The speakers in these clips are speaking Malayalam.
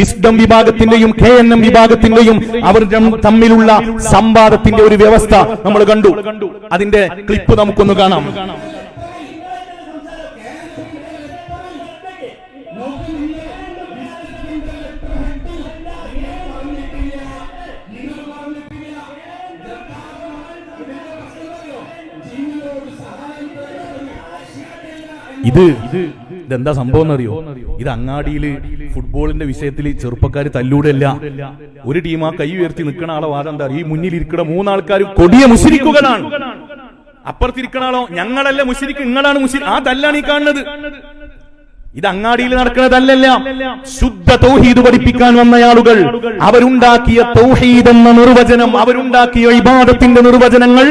വിസ്ഡം വിഭാഗത്തിന്റെയും KNM വിഭാഗത്തിന്റെയും അവർ തമ്മിലുള്ള സംവാദത്തിന്റെ ഒരു വ്യവസ്ഥ നമ്മൾ കണ്ടു. അതിന്റെ ക്ലിപ്പ് നമുക്കൊന്ന് കാണാം. ഇതെന്താ സംഭവം എന്നറിയോ? ഇത് അങ്ങാടിയില് ഫുട്ബോളിന്റെ വിഷയത്തിൽ ചെറുപ്പക്കാർ തല്ലൂടല്ല. ഒരു ടീം ആ കൈ ഉയർത്തി നിൽക്കണ ആളെ വാദം എന്താ? ഈ മുന്നിൽ ഇരിക്കണ മൂന്നാൾക്കാർ കൊടിയ മുശ്രിക്കുകളാണ്. അപ്പുറത്തിരിക്കണ ആളോ ഞങ്ങളല്ല മുശ്രിക്ക്, നിങ്ങളാണ് മുശ്രിക്ക്. ആ തല്ലാണ് ഈ കാണുന്നത്. ഇത് അങ്ങാടിയിൽ നടക്കുന്നതല്ല. ശുദ്ധ തൗഹീദ് പഠിപ്പിക്കാൻ വന്ന ആളുകൾ അവരുണ്ടാക്കിയ തൗഹീദ് എന്ന നിർവചനം, അവരുണ്ടാക്കിയ ഇബാദത്തിന്റെ നിർവചനങ്ങൾ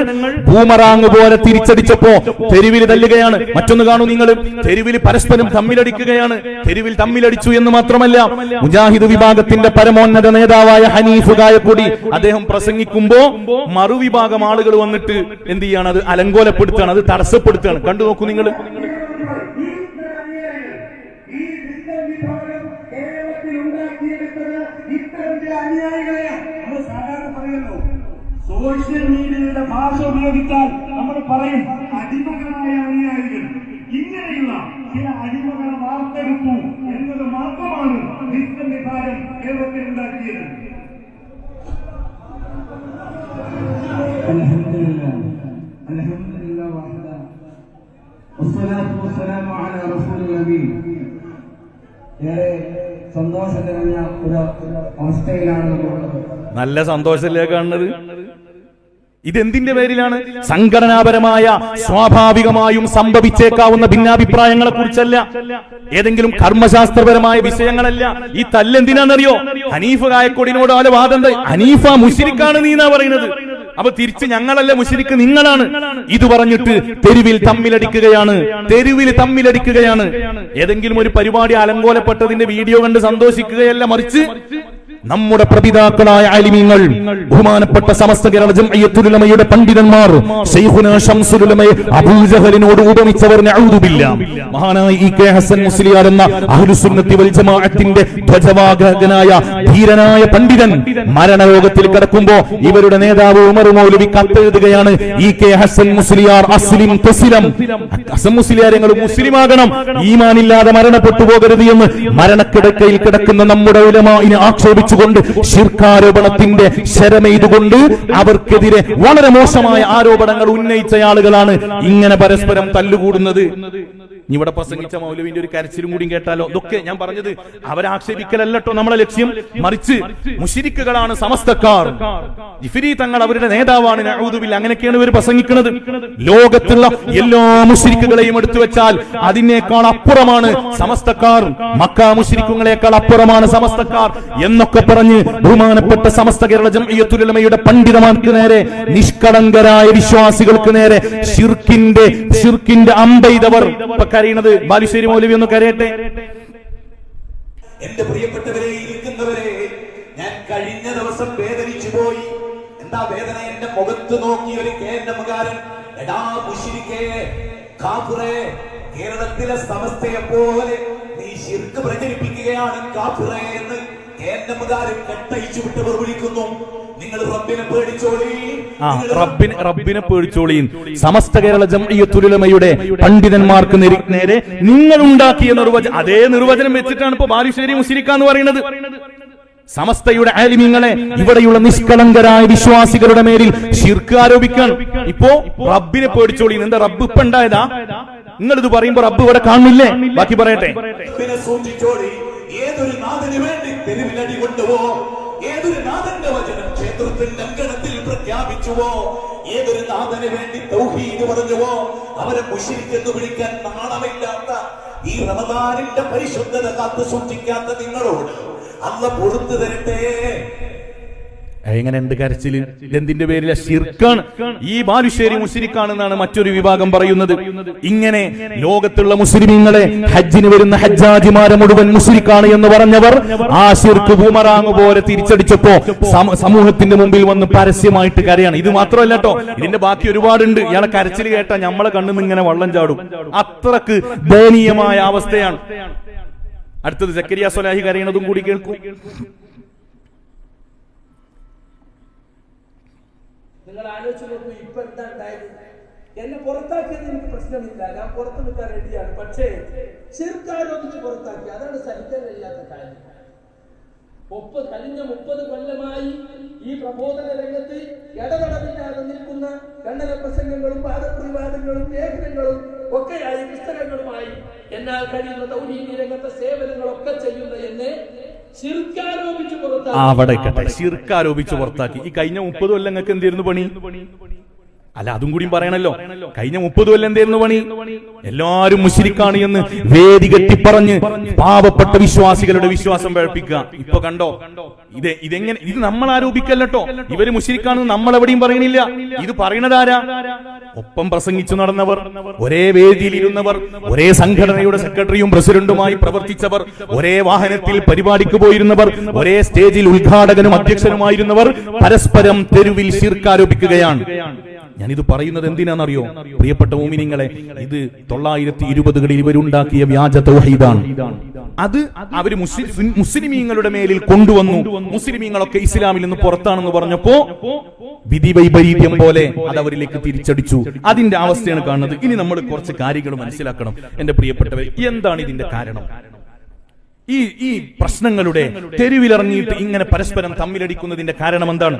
ബൂമറാങ് പോലെ തിരിച്ചടിച്ചപ്പോ തെരുവിൽ തല്ലുകയാണ്. മറ്റൊന്ന് കാണൂ നിങ്ങൾ, തെരുവിൽ പരസ്പരം തമ്മിലടിക്കുകയാണ്. തെരുവിൽ തമ്മിലടിച്ചു എന്ന് മാത്രമല്ല, മുജാഹിദ് വിഭാഗത്തിന്റെ പരമോന്നത നേതാവായ ഹനീഫ് ഗായക്കൊടി അദ്ദേഹം പ്രസംഗിക്കുമ്പോ മറുവിഭാഗം ആളുകൾ വന്നിട്ട് എന്ത് ചെയ്യാണ്? അത് അലങ്കോലപ്പെടുത്തുകയാണ്, അത് തടസ്സപ്പെടുത്തുകയാണ്. കണ്ടു നോക്കൂ നിങ്ങൾ. സോഷ്യൽ മീഡിയയുടെ ഭാഷ ഉപയോഗിച്ചാൽ നമ്മൾ പറയും അടിമകളായ അനുയായികൾ. ഇങ്ങനെയുള്ള ചില അടിമകളെ വാർത്തെടുത്തു എന്നത് മാത്രമാണ് ക്രിസ്ത്യൻ വിഭാഗം കേരളത്തിൽ ഉണ്ടാക്കിയത്. സന്തോഷം നിറഞ്ഞ ഒരു അവസ്ഥയിലാണ് നമ്മളുള്ളത്. നല്ല സന്തോഷത്തിലേക്ക് കാണുന്നത്. ഇതെന്തിന്റെ പേരിലാണ്? സംഘടനാപരമായ സ്വാഭാവികമായും സംഭവിച്ചേക്കാവുന്ന ഭിന്നാഭിപ്രായങ്ങളെ കുറിച്ചല്ല, ഏതെങ്കിലും കർമ്മശാസ്ത്രപരമായ വിഷയങ്ങളല്ല. ഈ തല്ലെന്തിനാണെന്നറിയോ? ഹനീഫ് ഗായക്കൊടിനോട് ആല വാദം. ഹനീഫ മുശ്രിക്കാണ് നീ എന്നാ പറയുന്നത്. അപ്പൊ തിരിച്ച് ഞങ്ങളല്ല മുശ്രിക്ക്, നിങ്ങളാണ്. ഇത് പറഞ്ഞിട്ട് തെരുവിൽ തമ്മിലടിക്കുകയാണ്. ഏതെങ്കിലും ഒരു പരിപാടി അലങ്കോലപ്പെട്ടതിന്റെ വീഡിയോ കണ്ട് സന്തോഷിക്കുകയല്ല, മറിച്ച് നമ്മുടെ പ്രതിതാക്കളായ ആലിമീങ്ങൾ, ബഹുമാനപ്പെട്ട സമസ്ത കേരള ജംഇയ്യത്തുൽ ഉലമയുടെ പണ്ഡിതന്മാർ, ശൈഖുനാ ശംസുൽ ഉലമയെ അബൂജഹലിനോട് ഉപമിച്ചവർ, നഊദു ബില്ലാഹ്. മഹാനായ EK ഹസൻ മുസ്ലിയാർ എന്ന അഹ്ലുസുന്നത്തി വൽ ജമാഅത്തിന്റെ ധ്വജവാഹകനായ ധീരനായ പണ്ഡിതൻ മരണരോഗത്തിൽ കിടക്കുമ്പോ ഇവരുടെ നേതാവ് ഉമർ മൗലവി കത്തെഴുതുകയാണ്, EK ഹസൻ മുസ്ലിയാർ അസ്ലിം തസ്ലിം. ഹസൻ മുസ്ലിയാർ നിങ്ങൾ മുസ്ലിമാകണം, ഈമാനില്ലാതെ മരണപ്പെട്ടു പോകരുത് എന്ന് മരണക്കിടക്കയിൽ കിടക്കുന്ന നമ്മുടെ ഉലമാഇനെ ആക്ഷേപിച്ചു കൊണ്ട് ശിർക്കാരോപണത്തിന്റെ ശരമെയ്തുകൊണ്ട് അവർക്കെതിരെ വളരെ മോശമായ ആരോപണങ്ങൾ ഉന്നയിച്ച ആളുകളാണ് ഇങ്ങനെ പരസ്പരം തല്ലുകൂടുന്നത്. ഇവിടെ പ്രസംഗിച്ച മൗലവിന്റെ ഒരു കരച്ചിലും കൂടി കേട്ടാലോ? ഇതൊക്കെ ഞാൻ പറഞ്ഞത് അവരാക്ഷേപിക്കലല്ലോ നമ്മളെ ലക്ഷ്യം, മറിച്ച് മുശ്രിക്കുകളാണ് സമസ്തക്കാർ, ജിഫ്രി തങ്ങൾ അവരുടെ നേതാവാണ്, നഊദു ബില്ലാഹ്. അങ്ങനെയൊക്കെയാണ് ഇവർ പ്രസംഗിക്കുന്നത്. ലോകത്തുള്ള എല്ലാ മുശ്രിക്കുകളെയും എടുത്തു വെച്ചാൽ അതിനേക്കാൾ അപ്പുറമാണ് സമസ്തക്കാർ, മക്ക മുശ്രിക്കുകളെക്കാൾ അപ്പുറമാണ് സമസ്തക്കാർ എന്നൊക്കെ പറഞ്ഞ് ബഹുമാനപ്പെട്ട സമസ്ത കേരള ജംഇയ്യത്തുൽ ഉലമയുടെ പണ്ഡിതന്മാർക്ക് നേരെ, നിഷ്കളങ്കരായ വിശ്വാസികൾക്ക് നേരെ ഷിർക്കിന്റെ അമ്പെയ്തവർ കരയുന്നത്. ബാലുശ്ശേരി മൗലവി ഒന്ന് കരയട്ടെ. എന്റെ പ്രിയപ്പെട്ടവരെ, ഇരിക്കുന്നവരെ, ഞാൻ കഴിഞ്ഞ ദിവസം വേദനിച്ചു പോയി. എന്താ വേദന? എന്റെ മുഖത്ത് നോക്കി ഒരു KNM-കാരൻ, എടാ മുശ്രിക്കേ, കാഫിറേ, കേരളത്തിലെ സമസ്തയെ പോലെ നീ ശിർക്ക് പ്രചരിപ്പിക്കുകയാണ് കാഫിറേ എന്ന് KNM-കാരൻ കെട്ടയിച്ചു വിട്ടവർ വിളിക്കുന്നു. നിങ്ങൾ റബ്ബിനെ പേടിച്ചോളി. സമസ്ത കേരള ജംഇയ്യത്തുൽ ഉലമയുടെ പണ്ഡിതന്മാർക്ക് നേരെ നിങ്ങൾ ഉണ്ടാക്കിയ നിർവചനം, അതേ നിർവചനം വെച്ചിട്ടാണ് ഇപ്പൊ ബാലുശ്ശേരി മുശ്രിക്ക എന്ന് പറയുന്നത്. സമസ്തയുടെ ആലിമീങ്ങളെ, ഇവിടെയുള്ള നിഷ്കളങ്കരായ വിശ്വാസികളുടെ മേലിൽ ശിർക്ക് ആരോപിക്കാൻ. ഇപ്പോ റബ്ബിനെ പേടിച്ചോളി. എന്താ റബ്ബ് ഇപ്പൊ ഉണ്ടായതാ? നിങ്ങളിത് പറയുമ്പോ റബ്ബ് ഇവിടെ കാണില്ലേ? ബാക്കി പറയട്ടെ. ഏതൊരു നാഥന് വേണ്ടി തെരുവിലടി കൊണ്ടുവോ, ഏതൊരു നാഥന്റെ വചനം ക്ഷേത്രത്തിന്റെ അങ്കണത്തിൽ പ്രഖ്യാപിച്ചുവോ, ഏതൊരു നാഥന് വേണ്ടി തൗഹീദ് പറഞ്ഞുവോ, അവരെ മുശ്രിക്ക് എന്ന് വിളിക്കാൻ നാണമില്ലാത്ത ഈ റമദാനിന്റെ പരിശുദ്ധത കാത്തു സൂക്ഷിക്കാത്ത നിങ്ങളോട് അല്ലാഹ് പൊറുത്തു തരട്ടെ. എങ്ങനെ എന്ത് കരച്ചില്? എന്തിന്റെ പേരില? ശിർക്കാണ്. ഈ ബാലുശ്ശേരി മുശ്രിക്കാണെന്നാണ് മറ്റൊരു വിഭാഗം പറയുന്നത്. ഇങ്ങനെ ലോകത്തുള്ള മുസ്ലിമീങ്ങളെ, ഹജ്ജിന് വരുന്ന ഹജ്ജാജിമാരെ മുഴുവൻ മുശ്രിക്കാണ് എന്ന് പറഞ്ഞവർ ആ ശിർക്ക് ബൂമറാങ് പോലെ തിരിച്ചടിച്ചപ്പോ സമൂഹത്തിന്റെ മുമ്പിൽ വന്ന് പരസ്യമായിട്ട് കരയാണ്. ഇത് മാത്രമല്ല കേട്ടോ, ഇതിന്റെ ബാക്കി ഒരുപാടുണ്ട്. ഇയാളെ കരച്ചിൽ കേട്ടാ നമ്മളെ കണ്ണിന്ന് ഇങ്ങനെ വള്ളം ചാടും. അത്രക്ക് ദയനീയമായ അവസ്ഥയാണ്. അടുത്തത് സക്കരിയ സ്വലാഹി കരയണതും കൂടി കേൾക്കൂ. നിങ്ങൾ ആലോചിച്ച് നോക്കൂ, ഇപ്പൊ എന്താ ഉണ്ടായത്? എന്നെ പുറത്താക്കിയത് എനിക്ക് പ്രശ്നമില്ല, ഞാൻ പുറത്തു നിൽക്കാൻ റെഡിയാണ്. പക്ഷേ ശിർക്ക് പുറത്താക്കി, അതാണ് സഹിക്കാൻ കഴിയാത്ത കാര്യം. കഴിഞ്ഞ 30 കൊല്ലമായി ഈ പ്രബോധന രംഗത്ത് ഇടപെടലില്ലാതെ നിൽക്കുന്ന ഖണ്ഡന പ്രസംഗങ്ങളും വാദപ്രതിവാദങ്ങളും ലേഖനങ്ങളും ഒക്കെയായി പുസ്തകങ്ങളുമായി എന്നാൽ കഴിയുന്ന തൗഹീദി രംഗത്തെ സേവനങ്ങളൊക്കെ ചെയ്യുന്ന എന്നെ ശിർക്കാരോപിച്ച് പുറത്താക്കി. ഈ കഴിഞ്ഞ 30 കൊല്ലം നിങ്ങൾക്ക് എന്തായിരുന്നു പണി? അല്ല, അതും കൂടി പറയണല്ലോ. കഴിഞ്ഞ 30 കൊല്ലം എന്തായിരുന്നു പണി? എല്ലാരും മുശ്രിക്കാണ് എന്ന് വേദി കെട്ടി പറഞ്ഞ് പാവപ്പെട്ട വിശ്വാസികളുടെ വിശ്വാസം പഴപ്പിക്കുക. ഇപ്പൊ കണ്ടോ, ഇതെങ്ങനെ? ഇത് നമ്മൾ ആരോപിക്കല്ലോ. ഇവര് മുശ്രിക്കാണെന്ന് നമ്മൾ എവിടെയും പറയണില്ല. ഇത് പറയണത് ആരാ? ഒപ്പം പ്രസംഗിച്ചു നടന്നവർ, ഒരേ വേദിയിൽ ഇരുന്നവർ, ഒരേ സംഘടനയുടെ സെക്രട്ടറിയും പ്രസിഡന്റുമായി പ്രവർത്തിച്ചവർ, ഒരേ വാഹനത്തിൽ പരിപാടിക്ക് പോയിരുന്നവർ, ഒരേ സ്റ്റേജിൽ ഉദ്ഘാടകനും അധ്യക്ഷനുമായിരുന്നവർ പരസ്പരം തെരുവിൽ ശിർക്ക് ആരോപിക്കുകയാണ്. ഞാനിത് പറയുന്നത് എന്തിനാണെന്നറിയോ പ്രിയപ്പെട്ട മുഅ്മിനീങ്ങളെ? ഇത് 1920കളിൽ ഇവരുണ്ടാക്കിയ വ്യാജ തൗഹീദാണ്. അത് അവര് മുസ്ലിമീങ്ങളുടെ മേലിൽ കൊണ്ടുവന്നു. മുസ്ലിമീങ്ങളൊക്കെ ഇസ്ലാമിൽ നിന്ന് പുറത്താണെന്ന് പറഞ്ഞപ്പോ വിധി വൈപരീത്യം പോലെ അത് അവരിലേക്ക് തിരിച്ചടിച്ചു. അതിന്റെ അവസ്ഥയാണ് കാണുന്നത്. ഇനി നമ്മൾ കുറച്ച് കാര്യങ്ങൾ മനസ്സിലാക്കണം എന്റെ പ്രിയപ്പെട്ടവർ. എന്താണ് ഇതിന്റെ കാരണം? ഈ പ്രശ്നങ്ങളുടെ തെരുവിലിറങ്ങിയിട്ട് ഇങ്ങനെ പരസ്പരം തമ്മിലടിക്കുന്നതിന്റെ കാരണം എന്താണ്?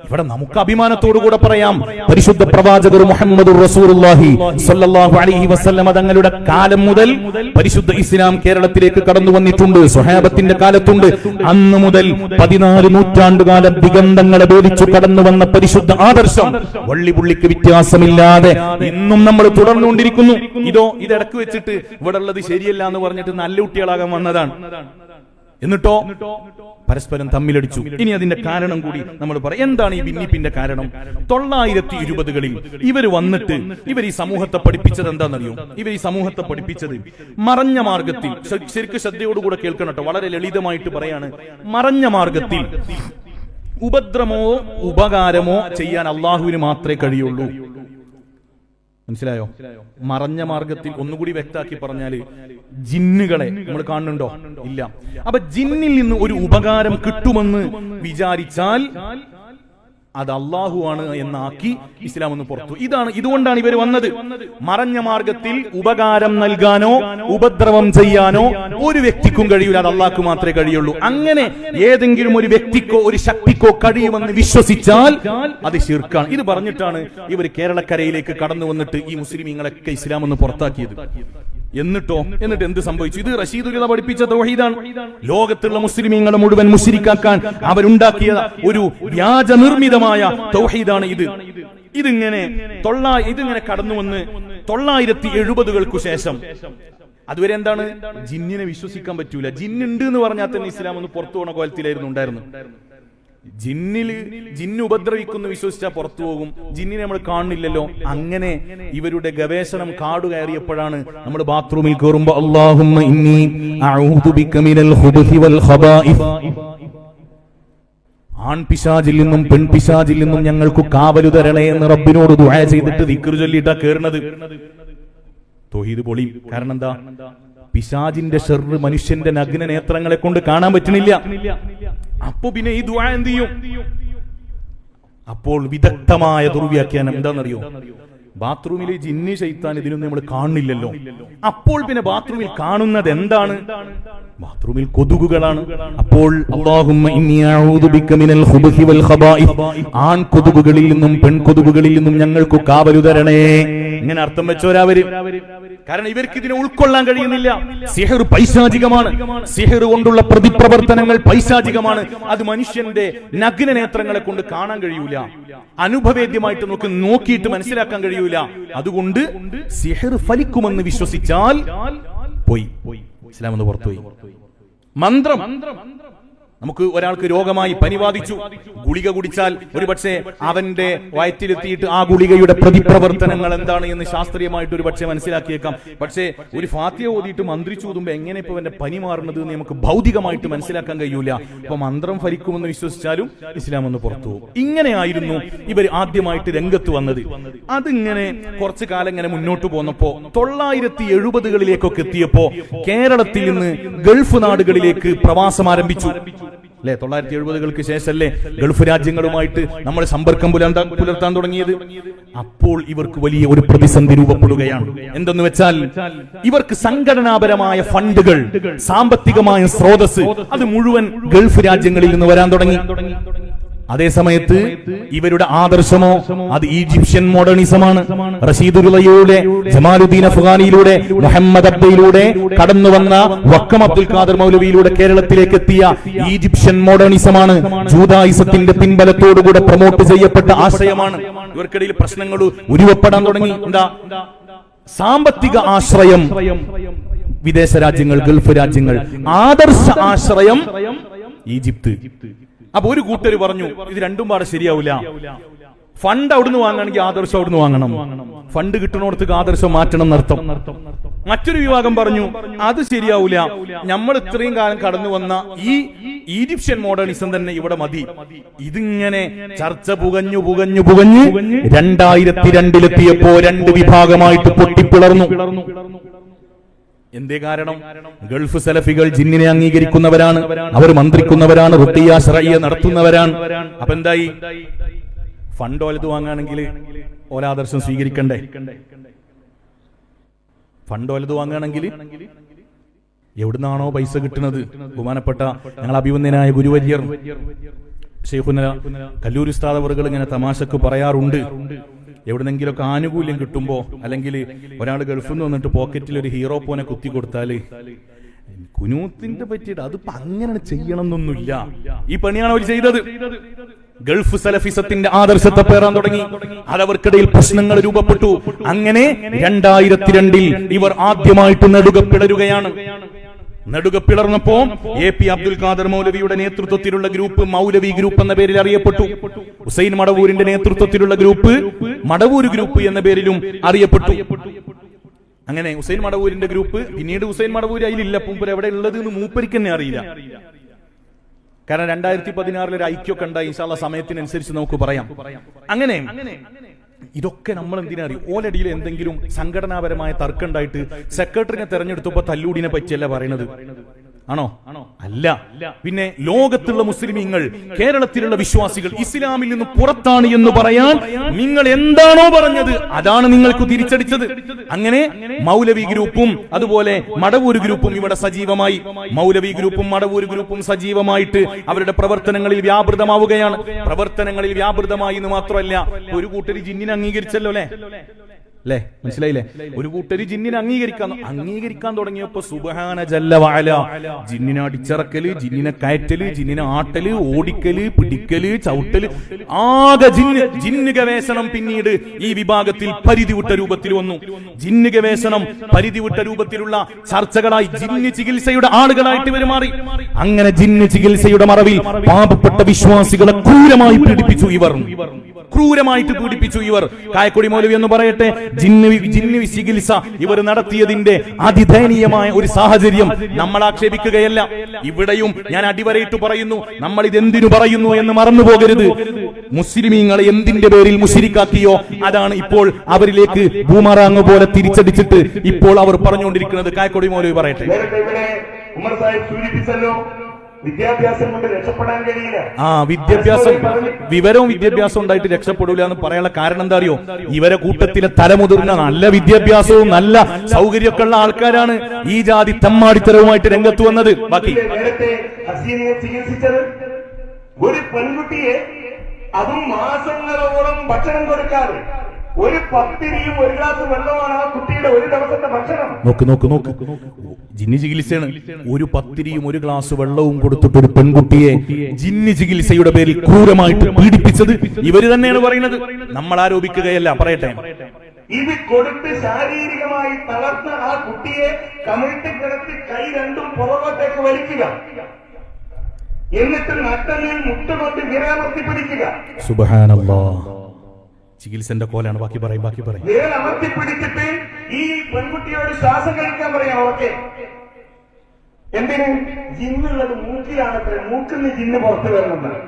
ഇവിടെ നമുക്ക് അഭിമാനത്തോടുകൂടെ പറയാം, പരിശുദ്ധ പ്രവാചകർ മുഹമ്മദുർ റസൂലുള്ളാഹി സ്വല്ലല്ലാഹു അലൈഹി വസല്ലം തങ്ങളുടെ കാലം മുതൽ പരിശുദ്ധ ഇസ്ലാം കേരളത്തിലേക്ക് കടന്നു വന്നിട്ടുണ്ട്. സ്വഹാബത്തിന്റെ കാലത്തുണ്ട്. അന്ന് മുതൽ 14 നൂറ്റാണ്ടുകാലം ദിഗന്ധങ്ങളെ ഭേദിച്ചു കടന്നു വന്ന പരിശുദ്ധ ആദർശം വള്ളിപുള്ളിക്ക് വ്യത്യാസമില്ലാതെ ഇന്നും നമ്മൾ തുടർന്നുകൊണ്ടിരിക്കുന്നു. ഇടക്ക് വെച്ചിട്ട് ഇവിടെ ഉള്ളത് ശരിയല്ല എന്ന് പറഞ്ഞിട്ട് നല്ല കുട്ടികളാകാൻ വന്നതാണ്. എന്നിട്ടോ പരസ്പരം തമ്മിലടിച്ചു. ഇനി അതിന്റെ കാരണം കൂടി നമ്മൾ പറയാം. എന്താണ് ഈ ഭിന്നിപ്പിന്റെ കാരണം? 1920കളിൽ ഇവർ വന്നിട്ട് ഇവർ ഈ സമൂഹത്തെ പഠിപ്പിച്ചത് എന്താണെന്നറിയോ? ഇവർ ഈ സമൂഹത്തെ പഠിപ്പിച്ചത് മറഞ്ഞ മാർഗത്തിൽ, ശരിക്കും ശ്രദ്ധയോടുകൂടെ കേൾക്കണം കേട്ടോ, വളരെ ലളിതമായിട്ട് പറയാണ്. മറഞ്ഞ മാർഗത്തിൽ ഉപദ്രവമോ ഉപകാരമോ ചെയ്യാൻ അള്ളാഹുവിന് മാത്രമേ കഴിയുള്ളൂ. മനസ്സിലായോ? മറഞ്ഞ മാർഗത്തിൽ ഒന്നുകൂടി വ്യക്താക്കി പറഞ്ഞാല് ജിന്നുകളെ നമ്മൾ കാണുന്നുണ്ടോ? ഇല്ല. അപ്പൊ ജിന്നിൽ നിന്ന് ഒരു ഉപകാരം കിട്ടുമെന്ന് വിചാരിച്ചാൽ അത് അള്ളാഹു ആണ് എന്നാക്കി ഇസ്ലാം ഒന്ന് പുറത്തു. ഇതുകൊണ്ടാണ് ഇവർ വന്നത്. മറഞ്ഞ മാർഗത്തിൽ ഉപകാരം നൽകാനോ ഉപദ്രവം ചെയ്യാനോ ഒരു വ്യക്തിക്കും കഴിയൂല, അത് അള്ളാഹ്ക്ക് മാത്രമേ കഴിയുള്ളൂ. അങ്ങനെ ഏതെങ്കിലും ഒരു വ്യക്തിക്കോ ഒരു ശക്തിക്കോ കഴിയുമെന്ന് വിശ്വസിച്ചാൽ അത് ശിർക്കാണ്. ഇത് പറഞ്ഞിട്ടാണ് ഇവർ കേരളക്കരയിലേക്ക് കടന്നു വന്നിട്ട് ഈ മുസ്ലിമീങ്ങളൊക്കെ ഇസ്ലാം ഒന്ന് പുറത്താക്കിയത്. എന്നിട്ട് എന്ത് സംഭവിച്ചു? ഇത് റഷീദുൽ പഠിപ്പിച്ച തൗഹീദാണ്. ലോകത്തുള്ള മുസ്ലിമീങ്ങളെ മുഴുവൻ മുശ്രിക്കാക്കാൻ അവരുണ്ടാക്കിയ ഒരു വ്യാജ നിർമ്മിതമായ തൗഹീദാണ് ഇത്. ഇതിങ്ങനെ കടന്നു വന്ന് 1970കൾക്കു ശേഷം അതുവരെ എന്താണ്? ജിന്നിനെ വിശ്വസിക്കാൻ പറ്റൂല. ജിന്നുണ്ട് എന്ന് പറഞ്ഞാൽ തന്നെ ഇസ്ലാം ഒന്ന് പുറത്തു പോണ കോലത്തിലായിരുന്നു ഉണ്ടായിരുന്നു. ജിന്ന് ഉപദ്രവിക്കുന്നു വിശ്വസിച്ചാൽ പുറത്തു പോകും. ജിന്നിനെ നമ്മൾ കാണുന്നില്ലല്ലോ. അങ്ങനെ ഇവരുടെ ഗവേഷണം കാടു കയറിയപ്പോഴാണ് നമ്മൾ ബാത്റൂമിൽ കയറുമ്പോ അല്ലാഹുമ്മ ഇന്നി അഊദു ബിക മിനൽ ഖുബുസി വൽ ഖബായിസ്, ആൺപിശാചിൽ നിന്നും പെൺപിശാചിൽ നിന്നും ഞങ്ങൾക്ക് കാവലു തരണേ എന്ന് റബ്ബിനോട് ദുആ ചെയ്തിട്ട് ദിക്ർ ചൊല്ലിയിട്ടാ കേറുന്നത്. തൗഹീദ് പൊളി. കാരണം എന്താ? പിശാചിന്റെ ഷർറ് മനുഷ്യന്റെ നഗ്ന നേത്രങ്ങളെ കൊണ്ട് കാണാൻ പറ്റണില്ല. അപ്പൊ പിന്നെ ഈ ദുആ എന്ത് ചെയ്യും? അപ്പോൾ വിദഗ്ധമായ ദുർവ്യാഖ്യാനം എന്താണെന്നറിയോ? ബാത്റൂമിലെ ജിന്നി ശൈത്താൻ ഇതിനൊന്നും നമ്മൾ കാണുന്നില്ലല്ലോ. അപ്പോൾ പിന്നെ ബാത്റൂമിൽ കാണുന്നത് എന്താണ്? ബാത്റൂമിൽ കൊതുകുകളാണ്. അപ്പോൾ അല്ലാഹുമ്മ ഇന്നി അഊദു ബിക മിനൽ ഖുബുസി വൽ ഖബായിസ്, ആൺ കൊതുകുകളിൽ നിന്നും പെൺകൊതുകുകളിൽ നിന്നും ഞങ്ങൾക്ക് കാവലു തരണേ. ഇങ്ങനെ അർത്ഥം വെച്ചവരാവര്. കാരണം ഇവർക്ക് ഇതിനെ ഉൾക്കൊള്ളാൻ കഴിയുന്നില്ല. സിഹർ പൈശാചികമാണ്. സിഹർ കൊണ്ടുള്ള പ്രതിപ്രവർത്തനങ്ങൾ പൈശാചികമാണ്. അത് മനുഷ്യന്റെ നഗ്ന നേത്രങ്ങളെ കൊണ്ട് കാണാൻ കഴിയൂല. അനുഭവേദ്യമായിട്ട് നോക്കിയിട്ട് മനസ്സിലാക്കാൻ കഴിയൂല. അതുകൊണ്ട് സിഹർ ഫലിക്കുമെന്ന് വിശ്വസിച്ചാൽ പോയി ഇസ്ലാം എന്ന് പുറത്തുപോയി. മന്ത്രം നമുക്ക് ഒരാൾക്ക് രോഗമായി പനി ബാധിച്ചു, ഗുളിക കുടിച്ചാൽ ഒരുപക്ഷെ അവന്റെ വയറ്റിലെത്തിയിട്ട് ആ ഗുളികയുടെ പ്രതിപ്രവർത്തനങ്ങൾ എന്താണ് എന്ന് ശാസ്ത്രീയമായിട്ട് ഒരു പക്ഷേ മനസ്സിലാക്കിയേക്കാം. പക്ഷേ ഒരു ഫാത്തിഹ ഓതിയിട്ട് മന്ത്രിച്ചു ഊതുമ്പോൾ എങ്ങനെ ഇപ്പൊ അവന്റെ പനി മാറുന്നത് എന്ന് നമുക്ക് ഭൗതികമായിട്ട് മനസ്സിലാക്കാൻ കഴിയൂല. അപ്പൊ മന്ത്രം ഫലിക്കുമെന്ന് വിശ്വസിച്ചാലും ഇസ്ലാം ഒന്ന് പുറത്തു പോകും. ഇങ്ങനെയായിരുന്നു ഇവർ ആദ്യമായിട്ട് രംഗത്ത് വന്നത്. അതിങ്ങനെ കുറച്ചു കാലം ഇങ്ങനെ മുന്നോട്ട് പോന്നപ്പോ 970കളിലേക്കൊക്കെ എത്തിയപ്പോ കേരളത്തിൽ നിന്ന് ഗൾഫ് നാടുകളിലേക്ക് പ്രവാസം ആരംഭിച്ചു. അല്ലെ, 970കൾക്ക് ശേഷമല്ലേ ഗൾഫ് രാജ്യങ്ങളുമായിട്ട് നമ്മൾ സമ്പർക്കം പുലർത്താൻ തുടങ്ങിയത്. അപ്പോൾ ഇവർക്ക് വലിയ ഒരു പ്രതിസന്ധി രൂപപ്പെടുകയാണ്. എന്തെന്ന് വെച്ചാൽ ഇവർക്ക് സംഘടനാപരമായ ഫണ്ടുകൾ, സാമ്പത്തികമായ സ്രോതസ് അത് മുഴുവൻ ഗൾഫ് രാജ്യങ്ങളിൽ നിന്ന് വരാൻ തുടങ്ങി. അതേ സമയത്ത് ഇവരുടെ ആദർശമോ അത് ഈജിപ്ഷ്യൻ മോഡേണിസമാണ്. റഷീദുലുള്ളയുടെ, ജമാലുദ്ദീൻ അഫ്ഗാനിയിലൂടെ, മുഹമ്മദ് അബ്ദയിലൂടെ കടന്നു വന്ന വക്കം അബ്ദുൽ ഖാദർ മൗലവിയിലൂടെ കേരളത്തിലേക്ക് എത്തിയ ഈജിപ്ഷ്യൻ മോഡേണിസമാണ്. ജൂദായിസത്തിന്റെ പിൻബലത്തോടുകൂടെ പ്രൊമോട്ട് ചെയ്യപ്പെട്ട ആശയമാണ്. ഇവർക്കിടയിൽ പ്രശ്നങ്ങൾ ഉരുവപ്പെടാൻ തുടങ്ങി. എന്താ? സാമ്പത്തിക ആശ്രയം വിദേശ രാജ്യങ്ങൾ, ഗൾഫ് രാജ്യങ്ങൾ. ആദർശ ആശ്രയം ഈജിപ്ത്. അപ്പൊ ഒരു കൂട്ടര് പറഞ്ഞു ഇത് രണ്ടും പാടെ ശരിയാവില്ല. ഫണ്ട് അവിടുന്ന് വാങ്ങണമെങ്കിൽ ആദർശം അവിടുന്ന് വാങ്ങണം, ഫണ്ട് കിട്ടുന്നിടത്തേക്ക് ആദർശം മാറ്റണം എന്നർത്ഥം. മറ്റൊരു വിഭാഗം പറഞ്ഞു അത് ശരിയാവില്ല, നമ്മൾ ഇത്രയും കാലം കടന്നു വന്ന ഈ ഈജിപ്ഷ്യൻ മോഡേണിസം തന്നെ ഇവിടെ മതി. ഇതിങ്ങനെ ചർച്ച പുകഞ്ഞു 2002 രണ്ട് വിഭാഗമായിട്ട് പൊട്ടിപ്പിളർന്നു. എന്തേ കാരണം? ഗൾഫ് സലഫികൾ ജിന്നിനെ അംഗീകരിക്കുന്നവരാണ്, അവർ മന്ത്രിക്കുന്നവരാണ്, റുഖിയ ശർഇയ്യ നടത്തുന്നവരാണ്. അപ്പൊ എന്തായി? ഫണ്ട് ഓലത് വാങ്ങുകയാണെങ്കിൽ ഓലാദർശം സ്വീകരിക്കണ്ടേ? ഫണ്ട് ഓലത് വാങ്ങുകയാണെങ്കിൽ എവിടുന്നാണോ പൈസ കിട്ടുന്നത്? ബഹുമാനപ്പെട്ട ഞങ്ങൾ അഭിവന്ദനായ ഗുരുവര്യർ ശൈഖുന കല്ലൂർ ഉസ്താദ് അവറുകൾ ഇങ്ങനെ തമാശക്ക് പറയാറുണ്ട്, എവിടെന്നെങ്കിലൊക്കെ ആനുകൂല്യം കിട്ടുമ്പോ, അല്ലെങ്കിൽ ഒരാൾ ഗൾഫിൽ നിന്ന് വന്നിട്ട് പോക്കറ്റിൽ ഒരു ഹീറോ പോനെ കുത്തി കൊടുത്താല് കുനൂത്തിന്റെ പറ്റിയിട്ട് അതിപ്പോ അങ്ങനെ ചെയ്യണം എന്നൊന്നുമില്ല. ഈ പണിയാണ് അവർ ചെയ്തത്. ഗൾഫ് സലഫിസത്തിന്റെ ആദർശത്തെ പേറാൻ തുടങ്ങി. അതവർക്കിടയിൽ പ്രശ്നങ്ങൾ രൂപപ്പെട്ടു. അങ്ങനെ 2002 ഇവർ ആദ്യമായിട്ട് നെടുക പിളരുകയാണ്. നെടുക പിളർന്നപ്പോ AP അബ്ദുൽ ഖാദർ മൗലവിയുടെ നേതൃത്വത്തിലുള്ള ഗ്രൂപ്പ് മൗലവി ഗ്രൂപ്പ് എന്ന പേരിൽ അറിയപ്പെട്ടു. ഹുസൈൻ മടവൂരിന്റെ നേതൃത്വത്തിലുള്ള ഗ്രൂപ്പ് മടവൂർ ഗ്രൂപ്പ് എന്ന പേരിലും അറിയപ്പെട്ടു. അങ്ങനെ ഹുസൈൻ മടവൂരിന്റെ ഗ്രൂപ്പ്, പിന്നീട് ഹുസൈൻ മടവൂർ അതിലില്ല, മൂപ്പർ എവിടെ ഉള്ളത് എന്ന് മൂപ്പരിക്ക് തന്നെ അറിയില്ല. കാരണം 2016 ഒരു ഐക്യമൊക്കെ ഉണ്ടായി. ഇൻഷാ അല്ലാഹ് സമയത്തിനനുസരിച്ച് നമുക്ക് പറയാം. അങ്ങനെ ഇതൊക്കെ നമ്മൾ എന്തിനാ അറിയും? ഓലടിയിൽ എന്തെങ്കിലും സംഘടനാപരമായ തർക്കം ഉണ്ടായിട്ട് സെക്രട്ടറിനെ തെരഞ്ഞെടുത്തപ്പോ തല്ലൂടിനെ പറ്റിയല്ല പറയണത്. ആണോ? അല്ല. പിന്നെ ലോകത്തുള്ള മുസ്ലിമീങ്ങൾ, കേരളത്തിലുള്ള വിശ്വാസികൾ ഇസ്ലാമിൽ നിന്ന് പുറത്താണ് എന്ന് പറയാൻ നിങ്ങൾ എന്താണോ പറഞ്ഞത് അതാണ് നിങ്ങൾക്ക് തിരിച്ചടിച്ചത്. അങ്ങനെ മൗലവി ഗ്രൂപ്പും അതുപോലെ മടവൂർ ഗ്രൂപ്പും ഇവിടെ സജീവമായി. മൗലവി ഗ്രൂപ്പും മടവൂർ ഗ്രൂപ്പും സജീവമായിട്ട് അവരുടെ പ്രവർത്തനങ്ങളിൽ വ്യാപൃതമാവുകയാണ്. പ്രവർത്തനങ്ങളിൽ വ്യാപൃതമായി എന്ന് മാത്രമല്ല, ഒരു കൂട്ടര് ജിന്നിനെ അംഗീകരിച്ചല്ലോ അല്ലേ? മനസ്സിലായില്ലേ? ഒരു കൂട്ടര് ജിന്നിനെ അംഗീകരിക്കാൻ തുടങ്ങിയപ്പോ സുബ്ഹാന ജല്ല വഅല ജിന്നിനെ അടിച്ചിറക്കല്, ജിന്നിനെ കയറ്റല്, ജിന്നിനെ ആട്ടല്, ഓടിക്കല്, പിടിക്കല്, ചവിട്ടല്, ആകെ ജിന്ന് ഗവേഷണം പിന്നീട് ഈ വിഭാഗത്തിൽ പരിധിവിട്ട രൂപത്തിൽ വന്നു. ജിന്ന് ഗവേഷണം പരിധിവിട്ട രൂപത്തിലുള്ള ചർച്ചകളായി ജിന്ന് ചികിത്സയുടെ ആളുകളായിട്ട് ഇവർ മാറി. അങ്ങനെ ജിന്ന് ചികിത്സയുടെ മറവിൽ പാപപ്പെട്ട വിശ്വാസികളെ ക്രൂരമായി പീഡിപ്പിച്ചു ഇവർ. കായക്കൊടി മൗലവി എന്ന് പറയട്ടെ, ജിന്ന് ചികിത്സ ഇവർ നടത്തിയതിന്റെ അതിദയനീയമായ ഒരു സാഹചര്യം നമ്മൾ ആക്ഷേപിക്കുകയല്ല. ഇവിടെയും ഞാൻ അടിവരയിട്ട് പറയുന്നു, നമ്മൾ ഇതെന്തിനു പറയുന്നു എന്ന് മറന്നു പോകരുത്. മുസ്ലിമീങ്ങളെ എന്തിന്റെ പേരിൽ മുശ്രിക്കാക്കിയോ അതാണ് ഇപ്പോൾ അവരിലേക്ക് ബൂമറാങ് പോലെ തിരിച്ചടിച്ചിട്ട് ഇപ്പോൾ അവർ പറഞ്ഞുകൊണ്ടിരിക്കുന്നത്. കായക്കൊടി മൗലവി പറയട്ടെ. ഉമർ സാഹിബ് സൂചിപ്പിച്ചല്ലോ, വിദ്യാഭ്യാസം കൊണ്ട് രക്ഷപ്പെടാൻ കഴിയില്ല. വിദ്യാഭ്യാസം, വിവരവും വിദ്യാഭ്യാസം ഉണ്ടായിട്ട് രക്ഷപ്പെടൂല എന്ന് പറയാനുള്ള കാരണം എന്താ അറിയോ? ഇവരെ കൂട്ടത്തിലെ തലമുതിർന്ന നല്ല വിദ്യാഭ്യാസവും നല്ല സൗകര്യമൊക്കെ ഉള്ള ആൾക്കാരാണ് ഈ ജാതി തമ്മാടിത്തരവുമായിട്ട് രംഗത്ത് വന്നത്. ബാക്കി നേരത്തെ ഹസീനയെ ചികിത്സിച്ചത് ഒരു പെൺകുട്ടിയെ, അതും മാസങ്ങളോളം ഭക്ഷണം കൊടുക്കാതെ, ഒരു പത്തിരിയും ഒരു ഗ്ലാസ് വെള്ളമാണ് ആ കുട്ടിയുടെ ഒരു ദിവസത്തെ ഭക്ഷണം. നോക്ക് ജിന്ന് ചികിത്സയാണ്. ഒരു പത്തിരിയും ഒരു ഗ്ലാസ് വെള്ളവും കൊടുത്തിട്ട് ഒരു പെൺകുട്ടിയെ ജിന്ന് ചികിത്സയുടെ പേരിൽ ക്രൂരമായിട്ട് പീഡിപ്പിച്ചത് ഇവര് തന്നെയാണ് പറയുന്നത്, നമ്മൾ ആരോപിക്കുകയല്ല. പറയട്ടെ. ഇത് കൊടുത്ത് ശാരീരികമായി തളർന്ന ആ കുട്ടിയെ കമിഴ്ത്തി കിടത്തി കൈ രണ്ടും പുറകോട്ടേക്ക് വലിക്കുക. എന്നിട്ട് നട്ടലിൽ മുട്ടുകൊണ്ട് വിരലമർത്തി പിടിക്കുക. സുബ്ഹാനല്ലാഹ്. ചികിത്സന്റെ കോലാണ്. ബാക്കി പറയും. വിരലമർത്തി പിടിച്ചിട്ട് ഈ പെൺകുട്ടിയോട് ശ്വാസം കഴിക്കാൻ പറയാം. ഓക്കെ, എന്തിന്? ജിന്നുള്ളത് മൂക്കിലാണത്രേ. മൂക്കിന്ന് ജിന്ന് പുറത്തു വരണമെന്നാണ്.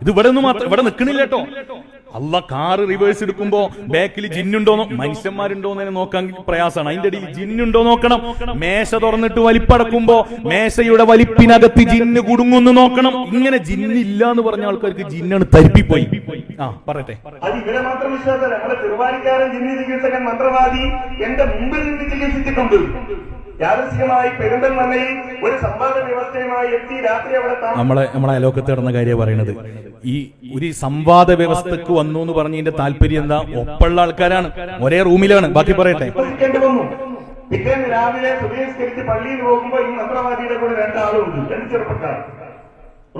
ഇത് ഇവിടെ നിന്ന് മാത്രം ഇവിടെ നിൽക്കണില്ല കേട്ടോ. അല്ല, കാറ് റിവേഴ്സ് എടുക്കുമ്പോ ബാക്കിൽ ജിന്നുണ്ടോന്നോ മനുഷ്യന്മാരുണ്ടോന്ന് നോക്കാൻ പ്രയാസമാണ്. അതിന്റെ ഇടയിൽ ജിന്നുണ്ടോ നോക്കണം. മേശ തുറന്നിട്ട് വലിപ്പടക്കുമ്പോ മേശയുടെ വലിപ്പിനകത്ത് ജിന്ന് കുടുങ്ങുന്നു നോക്കണം. ഇങ്ങനെ ജിന്നില്ല എന്ന് പറഞ്ഞ ആൾക്കാർക്ക് ജിന്നാണ് തരിപ്പിപ്പോയി. പറയട്ടെ. അത് ഇവിടെ മാത്രം വിശ്വാസമല്ല. നമ്മുടെ ചെറുപാടിക്കാരൻ ജിന്നി ചികിത്സകൻ മന്ത്രവാദി എന്റെ മുമ്പിൽ നിന്ന് ചികിത്സിച്ചിട്ടുണ്ട്. യാദൃശ്ചികമായി പെരിന്തൽമണ്ണയിൽ ഒരു സംവാദ വ്യവസ്ഥയുമായി എത്തി രാത്രി അവിടെ നമ്മളെ അയലോക്കത്ത് നടന്ന കാര്യം പറയണത്. ഈ ഒരു സംവാദ വ്യവസ്ഥക്ക് വന്നു എന്ന് പറഞ്ഞതിന്റെ താല്പര്യം എന്താ? ഒപ്പുള്ള ആൾക്കാരാണ്, ഒരേ റൂമിലാണ്. ബാക്കി പറയട്ടെ. വന്നു. പിറ്റേന്ന് രാവിലെ സുബഹിസ്കരിച്ച് പള്ളിയിൽ പോകുമ്പോ ഈ മന്ത്രവാദിയുടെ കൂടെ രണ്ടാളുണ്ട്. രണ്ട് ചെറുപ്പക്കാർ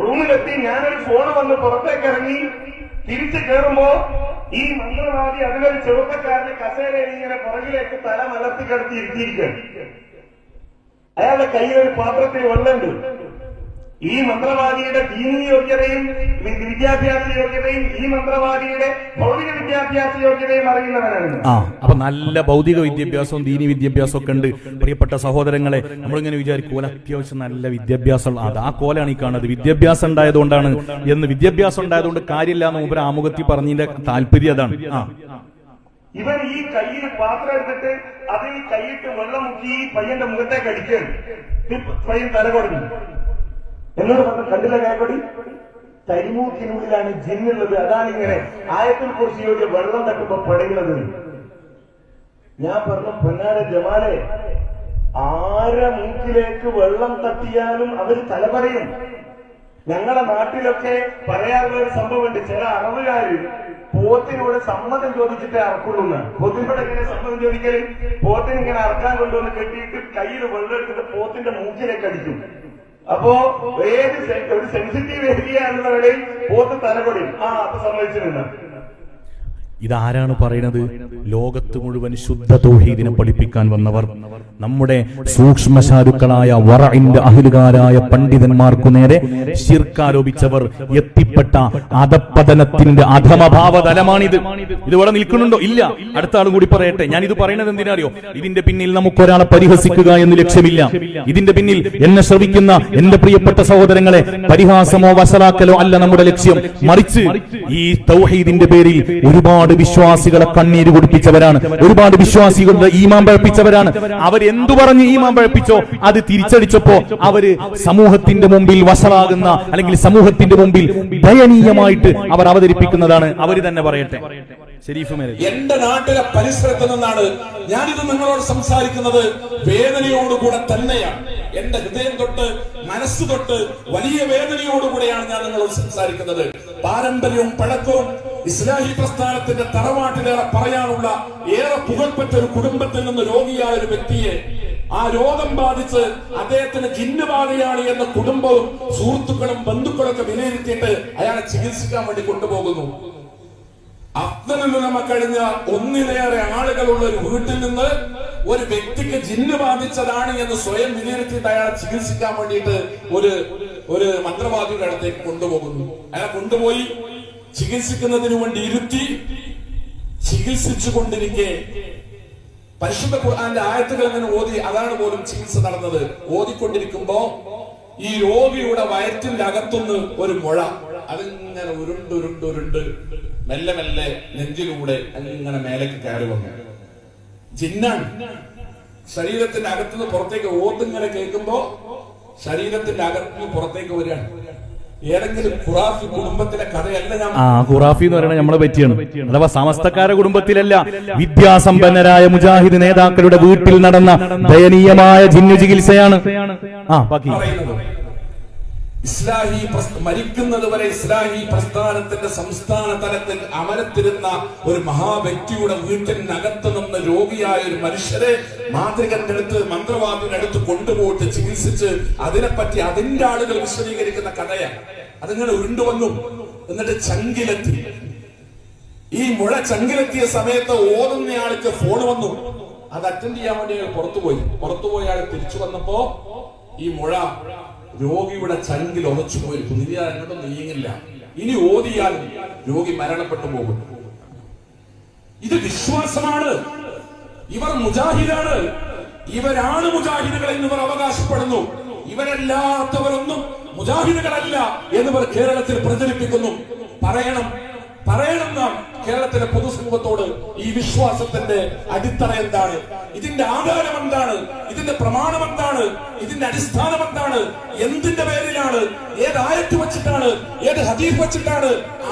റൂമിലെത്തി. ഞാനൊരു ഫോൺ വന്ന് പുറത്തേക്ക് ഇറങ്ങി തിരിച്ചു കയറുമ്പോ ഈ മന്ത്രവാദി അതിലൊരു ചെറുപ്പക്കാരന് കസേരയിൽ ഇങ്ങനെ പുറകിലേക്ക് തല മലർത്തി കിടത്തി ഇരുത്തിയിരിക്കുകയാണ്. അയാളുടെ കയ്യിൽ ഒരു പാത്രത്തിൽ വെള്ളമുണ്ട്. ഈ മന്ത്രവാദിയുടെ ദീനീ യോഗ്യതയും വിദ്യാഭ്യാസ യോഗ്യതയും ഈ മന്ത്രവാദിയുടെ ഭൗതിക വിദ്യാഭ്യാസ യോഗ്യതയും അറിയുന്നവനാണ്. അപ്പൊ നല്ല ഭൗതിക വിദ്യാഭ്യാസവും ദീനി വിദ്യാഭ്യാസവും ഒക്കെ ഉണ്ട്. പ്രിയപ്പെട്ട സഹോദരങ്ങളെ, നമ്മളിങ്ങനെ വിചാരിക്കും അത്യാവശ്യം നല്ല വിദ്യാഭ്യാസം, അത് ആ കോലാണ് ഈ കാണുന്നത്. വിദ്യാഭ്യാസം ഉണ്ടായതുകൊണ്ടാണ് എന്ന്. വിദ്യാഭ്യാസം ഉണ്ടായതുകൊണ്ട് കാര്യമില്ല എന്ന് മുമ്പ് ആമുഖത്തിൽ പറഞ്ഞതിന്റെ താല്പര്യം അതാണ്. ഇവൻ ഈ കയ്യിൽ പാത്രം എടുത്തിട്ട് അതിൽ കൈയിട്ട് വെള്ളം മുക്കി ഈ പയ്യന്റെ മുഖത്തേക്ക് അടിക്കുകയാണ്. പയ്യൻ തല കൊടുക്കും. എന്നോട് പറഞ്ഞു, കണ്ടില്ല കേൾക്കൊടി, കരിമൂക്കിനുള്ളിലാണ് ജിന്നുള്ളത്. അതാണ് ഇങ്ങനെ ആയത്തിൽ കുറിച്ച് വെള്ളം തട്ടുമ്പോ പടയുന്നത്. ഞാൻ പറഞ്ഞു, പൊന്നാര ജമാലെ, ആരെ മൂക്കിലേക്ക് വെള്ളം തട്ടിയാലും അവർ തലപറയും. ഞങ്ങളുടെ നാട്ടിലൊക്കെ പറയാറുള്ള ഒരു സംഭവമുണ്ട്. ചില അറവുകാര് പോത്തിനോട് സമ്മതം ചോദിച്ചിട്ടേ അറക്കുള്ളൂ. പോത്തിനോട് എങ്ങനെ സമ്മതം ചോദിക്കല്? പോത്തിന് ഇങ്ങനെ അറക്കാൻ കൊണ്ടുവന്ന് കെട്ടിയിട്ട് കയ്യിൽ വെള്ളം എടുത്തിട്ട് പോത്തിന്റെ മൂക്കിലേക്ക് അടിക്കും. അപ്പോ ഏത് ഒരു സെൻസിറ്റീവ് ഏരിയ എന്നുള്ള വേളയിൽ പോത്ത് തലകൊടി. അപ്പൊ സമ്മതിച്ചിരുന്ന ഇതാരാണ് പറയുന്നത്? ലോകത്ത് മുഴുവൻ ശുദ്ധ തൗഹീദിനെ പഠിപ്പിക്കാൻ വന്നവർ, നമ്മുടെ സൂക്ഷ്മശാരുക്കളായ വറഇന്റെ അഹ്ലുകാരായ പണ്ഡിതന്മാർക്കു നേരെ ശിർക്കാരോപിച്ചവർ എത്തിപ്പെട്ട അധപ്പതനത്തിന്റെ അധമഭാവതലമാണിത്. ഇത് ഇവിടെ നിൽക്കുന്നുണ്ടോ? ഇല്ല. അടുത്ത ആളും കൂടി പറയട്ടെ. ഞാൻ ഇത് പറയുന്നത് എന്തിനറിയോ? ഇതിന്റെ പിന്നിൽ നമുക്കൊരാളെ പരിഹസിക്കുക എന്ന് ലക്ഷ്യമില്ല. ഇതിന്റെ പിന്നിൽ എന്നെ ശ്രവിക്കുന്ന എന്റെ പ്രിയപ്പെട്ട സഹോദരങ്ങളെ, പരിഹാസമോ വഷളാക്കലോ അല്ല നമ്മുടെ ലക്ഷ്യം. മറിച്ച് ഈ തൗഹീദിന്റെ പേരിൽ ഒരുപാട് വിശ്വാസികളെ കണ്ണീര് കുടിപ്പിച്ചവരാണ്. ഒരുപാട് വിശ്വാസികളുടെ ഈമാൻ പഴപ്പിച്ചവരാണ്. അവരെന്തു പറഞ്ഞ് ഈമാൻ പഴപ്പിച്ചോ അത് തിരിച്ചടിച്ചപ്പോ അവര് സമൂഹത്തിന്റെ മുമ്പിൽ വഷളാകുന്ന, അല്ലെങ്കിൽ സമൂഹത്തിന്റെ മുമ്പിൽ ദയനീയമായിട്ട് അവർ അവതരിപ്പിക്കുന്നതാണ്. അവര് തന്നെ പറയട്ടെ. എന്റെ നാട്ടിലെ പരിസരത്ത് നിന്നാണ് ഞാനിത് നിങ്ങളോട് സംസാരിക്കുന്നത്. വേദനയോടുകൂടെ തന്നെയാണ്. എന്റെ ഹൃദയം തൊട്ട് മനസ്സ് തൊട്ട് വലിയ വേദനയോടുകൂടെയാണ് ഞാൻ നിങ്ങളോട് സംസാരിക്കുന്നത്. പാരമ്പര്യവും പഴക്കവും ഇസ്ലാഹി പ്രസ്ഥാനത്തിന്റെ തറവാട്ടിലേറെ പറയാനുള്ള ഏറെ പുകൾപ്പെട്ട ഒരു കുടുംബത്തിൽ നിന്ന് രോഗിയായ ഒരു വ്യക്തിയെ, ആ രോഗം ബാധിച്ച് അദ്ദേഹത്തിന് ജിന്നുബാധയാണ് എന്ന കുടുംബവും സുഹൃത്തുക്കളും ബന്ധുക്കളും ഒക്കെ വിലയിരുത്തിയിട്ട് അയാളെ ചികിത്സിക്കാൻ വേണ്ടി കൊണ്ടുപോകുന്നു. അഫ്ദലുൽ കഴിഞ്ഞ ഒന്നിലേറെ ആളുകളുള്ള ഒരു വീട്ടിൽ നിന്ന് ഒരു വ്യക്തിക്ക് ജിന്ന് ബാധിച്ചതാണ് എന്ന് സ്വയം വിലയിരുത്തിയിട്ട് അയാളെ ചികിത്സിക്കാൻ വേണ്ടിയിട്ട് ഒരു മന്ത്രവാദിയുടെ അടുത്തേക്ക് കൊണ്ടുപോകുന്നു. അയാളെ കൊണ്ടുപോയി ചികിത്സിക്കുന്നതിന് വേണ്ടി ഇരുത്തി ചികിത്സിച്ചു കൊണ്ടിരിക്കെ പരിശുദ്ധ ഖുർആന്റെ ആയത്തുകൾ ഇങ്ങനെ ഓതി, അതാണ് പോലും ചികിത്സ നടന്നത്. ഓതിക്കൊണ്ടിരിക്കുമ്പോ ഈ രോഗിയുടെ വയറ്റിന്റെ അകത്തുനിന്ന് ഒരു മുഴ അതിങ്ങനെ ഉരുണ്ട് മെല്ലെ മെല്ലെ നെഞ്ചിലൂടെ അങ്ങനെ മേലേക്ക് കയറി വന്നു. ജിന്നാണ്. ശരീരത്തിന്റെ അകത്തുനിന്ന് പുറത്തേക്ക് ഓത്തിങ്ങനെ കേൾക്കുമ്പോ ശരീരത്തിന്റെ അകത്തുനിന്ന് പുറത്തേക്ക് വരികയാണ്. ഏതെങ്കിലും ഖുറാഫി കുടുംബത്തിലെ കഥയല്ല ഞാൻ. ഖുറാഫി എന്ന് പറയുന്നത് നമ്മളെ പറ്റിയാണ്. അഥവാ സമസ്തക്കാരുടെ കുടുംബത്തിലല്ല, വിദ്യാസമ്പന്നരായ മുജാഹിദ് നേതാക്കളുടെ വീട്ടിൽ നടന്ന ദയനീയമായ ജിന്നു ചികിത്സയാണ്. ഇസ്ലാഹി മരിക്കുന്നത് വരെ ഇസ്ലാഹി പ്രസ്ഥാനത്തിന്റെ സംസ്ഥാന തലത്തിൽ അമരത്തിരുന്ന ഒരു മഹാവ്യക്തിയുടെ വീട്ടിനകത്ത് നിന്ന് രോഗിയായ ഒരു മനുഷ്യരെ മാന്ത്രികന്റെ അടുത്ത്, മന്ത്രവാദിയുടെ അടുത്ത് കൊണ്ടുപോയിട്ട് ചികിത്സിച്ച് അതിനെപ്പറ്റി അതിന്റെ ആളുകൾ വിശദീകരിക്കുന്ന കഥയാണ്. അതിങ്ങനെ ഉരുണ്ടുവന്നു. എന്നിട്ട് ചങ്കിലെത്തി. ഈ മുഴ ചങ്കിലെത്തിയ സമയത്ത് ഓതുന്നയാൾക്ക് ഫോൺ വന്നു. അത് അറ്റൻഡ് ചെയ്യാൻ വേണ്ടി അയാൾ പുറത്തുപോയി. അയാൾ തിരിച്ചു വന്നപ്പോ ഈ മുഴ രോഗിയുടെ ചങ്കിൽ ഉറച്ചു പോയിരിക്കും. ഇനി അങ്ങോട്ടും നീങ്ങില്ല. ഇനി ഓതിയാൽ രോഗി മരണപ്പെട്ടു പോകും. ഇത് വിശ്വാസമാണ്. ഇവർ മുജാഹിദാണ്. ഇവരാണ് മുജാഹിദുകൾ എന്നിവർ അവകാശപ്പെടുന്നു. ഇവരല്ലാത്തവരൊന്നും മുജാഹിദുകളല്ല എന്നിവർ കേരളത്തിൽ പ്രചരിപ്പിക്കുന്നു. പറയണം നാം കേരളത്തിലെ പൊതുസമൂഹത്തോട് ഈ വിശ്വാസത്തിന്റെ അടിത്തറ എന്താണ്, ഇതിന്റെ ആധാരം എന്താണ്, ഇതിന്റെ പ്രമാണം എന്താണ്, ഇതിന്റെ അടിസ്ഥാനം എന്താണ്, എന്തിന്റെ പേരിലാണ്, ഏത് ആയത്ത് വെച്ചിട്ടാണ്, ഏത് ഹദീസ് വെച്ചിട്ടാണ്,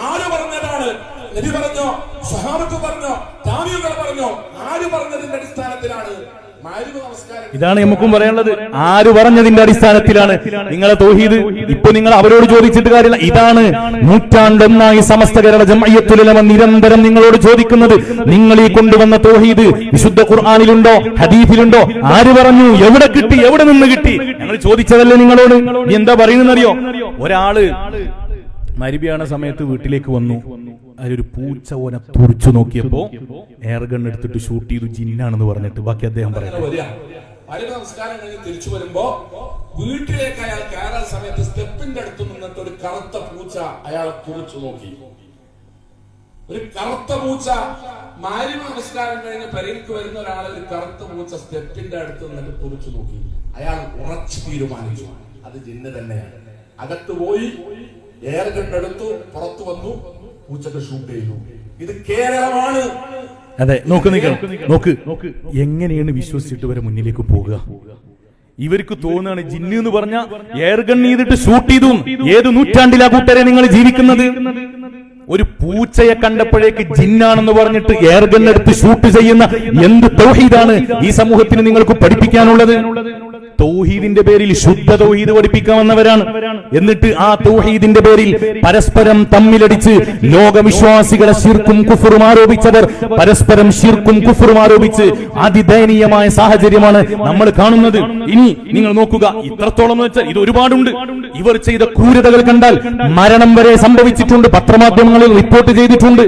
ആര് പറഞ്ഞതാണ്, നബി പറഞ്ഞോ, സ്വഹാബത്ത് പറഞ്ഞോ, താബിഈകൾ പറഞ്ഞോ, ആര് പറഞ്ഞതിന്റെ അടിസ്ഥാനത്തിലാണ് ഇതാണ് നമുക്കും പറയാനുള്ളത്. ആര് പറഞ്ഞതിന്റെ അടിസ്ഥാനത്തിലാണ് നിങ്ങളെ തൗഹീദ്? ഇപ്പൊ നിങ്ങൾ അവരോട് ചോദിച്ചിട്ട് കാര്യമില്ല. ഇതാണ് നൂറ്റാണ്ടൊന്നായി സമസ്ത കേരള ജംഇയ്യത്തുൽ ഉലമ നിരന്തരം നിങ്ങളോട് ചോദിക്കുന്നത്. നിങ്ങൾ ഈ കൊണ്ടുവന്ന തൗഹീദ് വിശുദ്ധ ഖുർആനിലുണ്ടോ, ഹദീസിലുണ്ടോ? ആര് പറഞ്ഞു? എവിടെ കിട്ടി? എവിടെ നിന്ന് കിട്ടി? ഞങ്ങൾ ചോദിച്ചതല്ലേ നിങ്ങളോട്. നീ എന്താ പറയുന്നറിയോ? ഒരാള് മരിബിയാണ സമയത്ത് വീട്ടിലേക്ക് വന്നു. അതിലൊരു പൂച്ച ഓനെ തുറിച്ചു നോക്കിയപ്പോ എയർ ഗൺ എടുത്തിട്ട് ഷൂട്ട് ചെയ്തു. ജിന്നാണെന്ന് പറഞ്ഞിട്ട് ബാക്കി അദ്ദേഹം പറയുന്നത്. നമസ്കാരം കഴിഞ്ഞ് തിരിച്ചു വരുമ്പോ വീട്ടിലേക്ക് അയാൾ കയറാൻ സമയത്ത് സ്റ്റെപ്പിന്റെ അടുത്ത് നിന്നിട്ട് ഒരു കറുത്ത പൂച്ച അയാളെ തുറിച്ചു നോക്കി. ഒരു കറുത്ത പൂച്ച. മാരിബ് നമസ്കാരം കഴിഞ്ഞ് പെരയിലേക്ക് വരുന്ന ഒരാളെ ഒരു കറുത്ത പൂച്ച സ്റ്റെപ്പിന്റെ അടുത്ത് നിന്നിട്ട് തുറിച്ചു നോക്കി. അയാൾ ഉറച്ചു തീരുമാനിച്ചു അത് ജിന്ന് തന്നെയാണ്. അകത്ത് പോയി എയർ ഗൺ എടുത്തു, പുറത്തു വന്നു, പൂച്ചക്ക് ഷൂട്ട് ചെയ്തു. ഇത് കേരളമാണ്. അതെ, നോക്ക് എങ്ങനെയാണ് വിശ്വസിച്ചിട്ട് വരെ മുന്നിലേക്ക് പോകുക? ഇവർക്ക് തോന്നുകയാണ് ജിന്ന് എന്ന് പറഞ്ഞ എയർ ഗൺ ചെയ്തിട്ട് ഷൂട്ട് ചെയ്തു. ഏത് നൂറ്റാണ്ടിലാ കൂട്ടരെ നിങ്ങൾ ജീവിക്കുന്നത്? ഒരു പൂച്ചയെ കണ്ടപ്പോഴേക്ക് ജിന്നാണെന്ന് പറഞ്ഞിട്ട് എയർ ഗൺ എടുത്ത് ഷൂട്ട് ചെയ്യുന്ന എന്ത് തൗഹീദാണ് ഈ സമൂഹത്തിന് നിങ്ങൾക്ക് പഠിപ്പിക്കാനുള്ളത്? തൗഹീദിന്റെ പേരിൽ ശുദ്ധ തൗഹീദ് പഠിപ്പിക്കാമെന്നവരാണ്. എന്നിട്ട് ആ തൗഹീദിന്റെ പേരിൽ പരസ്പരം തമ്മിലടിച്ച് ലോകവിശ്വാസികളെ ശിർക്കും കുഫറും ആരോപിച്ചവർ പരസ്പരം ശിർക്കും കുഫറും ആരോപിച്ച് അതിദയനീയമായ സാഹചര്യമാണ് നമ്മൾ കാണുന്നത്. ഇനി നിങ്ങൾ നോക്കുക, ഇത്രത്തോളം എന്ന് വെച്ചാൽ ഇത് ഒരുപാടുണ്ട്. ഇവർ ചെയ്ത ക്രൂരതകൾ കണ്ടാൽ മരണം വരെ സംഭവിച്ചിട്ടുണ്ട്. പത്രമാധ്യമങ്ങളിൽ റിപ്പോർട്ട് ചെയ്തിട്ടുണ്ട്.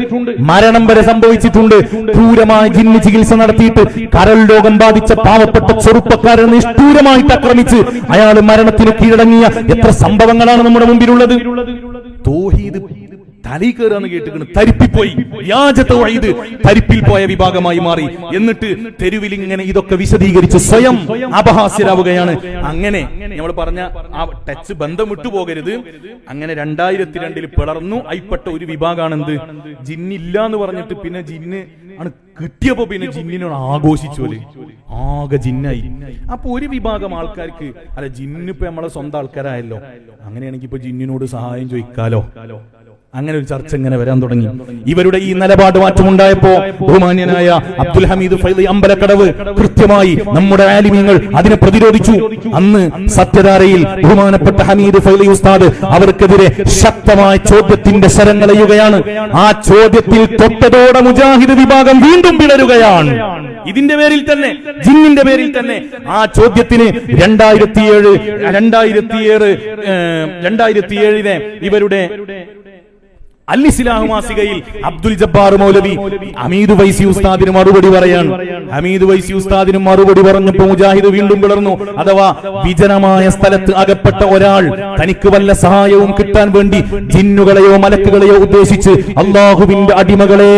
മരണം വരെ സംഭവിച്ചിട്ടുണ്ട്. ക്രൂരമായ ജിന്ന് ചികിത്സ നടത്തിയിട്ട് കരൾ രോഗം ബാധിച്ച പാവപ്പെട്ട ചെറുപ്പക്കാരെ നിഷ്ഠൂരമായി ആക്രമിച്ച് അയാൾ മരണത്തിന് കീഴടങ്ങിയ എത്ര സംഭവങ്ങളാണ് നമ്മുടെ മുമ്പിലുള്ളത്. തൗഹീദ് തലീക്കേറാന്ന് കേട്ടിട്ട് തരിപ്പിപ്പോയി. വ്യാജ തൗഹീദ് തരിപ്പിൽ പോയ വിഭാഗമായി മാറി. എന്നിട്ട് തെരുവിൽ ഇങ്ങനെ ഇതൊക്കെ വിശദീകരിച്ച് സ്വയം അപഹാസ്യരാവുകയാണ്. അങ്ങനെ നമ്മൾ പറഞ്ഞ ആ ടച്ച് ബന്ധം വിട്ടുപോകരുത്. അങ്ങനെ 2002 പിളർന്നു അയിപ്പെട്ട ഒരു വിഭാഗമാണ് എന്ത്, ജിന്നില്ല എന്ന് പറഞ്ഞിട്ട് പിന്നെ ജിന്ന് ആണ് കിട്ടിയപ്പോ പിന്നെ ജിന്നിനോട് ആഘോഷിച്ചു. ആകെ ജിന്നായി. അപ്പൊ ഒരു വിഭാഗം ആൾക്കാർക്ക് അല്ല ജിന്നിപ്പോ നമ്മളെ സ്വന്തം ആൾക്കാരായല്ലോ, അങ്ങനെയാണെങ്കിൽ ഇപ്പൊ ജിന്നിനോട് സഹായം ചോദിക്കാലോ. അങ്ങനെ ഒരു ചർച്ച ഇങ്ങനെ വരാൻ തുടങ്ങി. ഇവരുടെ ഈ നിലപാട് മാറ്റമുണ്ടായപ്പോ ബഹുമാന്യനായ അബ്ദുൽ ഹമീദ് ഫൈളി അമ്പലക്കടവ് കൃത്യമായി നമ്മുടെ ആലിമീങ്ങൾ അതിനെ പ്രതിരോധിച്ചു. അന്ന് സത്യധാരയിൽ ബഹുമാനപ്പെട്ട ഹമീദ് ഫൈളി ഉസ്താദ് അവർക്കെതിരെ ശക്തമായ ചോദ്യത്തിന്റെ ശരങ്ങളെയുകയാണ്. ആ ചോദ്യത്തിൽ തൊട്ടതോടെ മുജാഹിദ് വിഭാഗം വീണ്ടും പിളരുകയാണ്. ഇതിന്റെ പേരിൽ തന്നെ, ജിന്നിന്റെ പേരിൽ തന്നെ. ആ ചോദ്യത്തിന് 2007 ഇവരുടെ അൽ-ഇസ്ലാഹ് മാസികയിൽ അബ്ദുൽ ജബ്ബാർ മൗലവി ഹമീദ് വൈസി ഉസ്താദിന് മറുപടി പറയാൻ. ഹമീദ് വൈസി ഉസ്താദിന് മറുപടി പറഞ്ഞപ്പോൾ മുജാഹിദ് വീണ്ടും പിളർന്നു. അഥവാ വിജനമായ സ്ഥലത്ത് അകപ്പെട്ട ഒരാൾ തനിക്ക് വല്ല സഹായവും കിട്ടാൻ വേണ്ടി ജിന്നുകളെയോ മലക്കുകളെയോ ഉദ്ദേശിച്ച് അള്ളാഹുവിന്റെ അടിമകളെ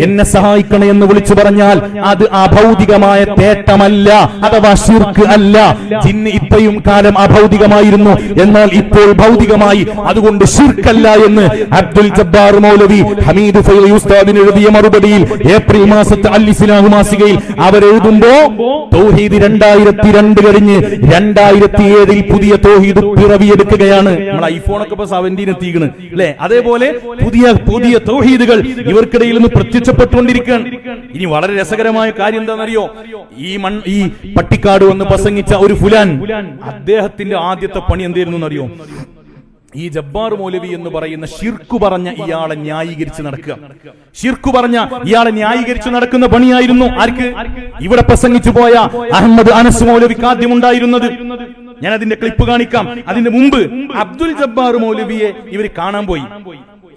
എന്നെ സഹായിക്കണേ എന്ന് വിളിച്ചു പറഞ്ഞാൽ അത് അഭൗതികമായ തേട്ടമല്ല, അഥവാ ശിർക്ക് അല്ല. ജിന്ന് ഇത്രയും കാലം അഭൗതികമായിരുന്നു, എന്നാൽ ഇപ്പോൾ ഭൗതികമായി, അതുകൊണ്ട് ശിർക്കല്ല എന്ന് അബ്ദുൽ ജബ്ബാർ മൗലവി ഹമീദ് ഫൈളി ഉസ്താദിന് എഴുതിയ മറുപടിയിൽ ഏപ്രിൽ മാസത്തെ അൽ-ഇസ്ലാഹ് മാസികയിൽ അവരെഴുതുമ്പോ തൗഹീദ് 2002 കഴിഞ്ഞ് 2007 പുതിയ തൗഹീദ് പിറവിയെടുക്കുകയാണ്. നമ്മൾ ഐഫോണൊക്കെ ഇപ്പൊ 17 എത്തിക്കണ് അല്ലെ? അതേപോലെ പുതിയ തൗഹീദുകൾ ഇവർക്കിടയിൽ നിന്ന് പ്രത്യക്ഷപ്പെട്ടുകൊണ്ടിരിക്കുകയാണ്. ഇനി വളരെ രസകരമായ കാര്യം എന്താണെന്നറിയോ? ഈ പട്ടിക്കാട് വന്ന് പ്രസംഗിച്ച ഒരു ഫുലാൻ, അദ്ദേഹത്തിന്റെ ആദ്യത്തെ പണി എന്തായിരുന്നു എന്നറിയോ? ഈ ജബ്ബാർ മൗലവി എന്ന് പറയുന്ന ശിർക്ക് പറഞ്ഞ ഇയാളെ ന്യായീകരിച്ച് നടക്കുക. ശിർക്ക് പറഞ്ഞ ഇയാളെ ന്യായീകരിച്ച് നടക്കുന്ന പണിയായിരുന്നു ആർക്ക്? ഇവിടെ പ്രസംഗിച്ചു പോയ അഹമ്മദ് അനസ് മൗലവിക്ക് ആദ്യം ഉണ്ടായിരുന്നത്. ഞാൻ അതിന്റെ ക്ലിപ്പ് കാണിക്കാം. അതിന്റെ മുമ്പ് അബ്ദുൽ ജബ്ബാർ മൗലവിയെ ഇവർ കാണാൻ പോയി.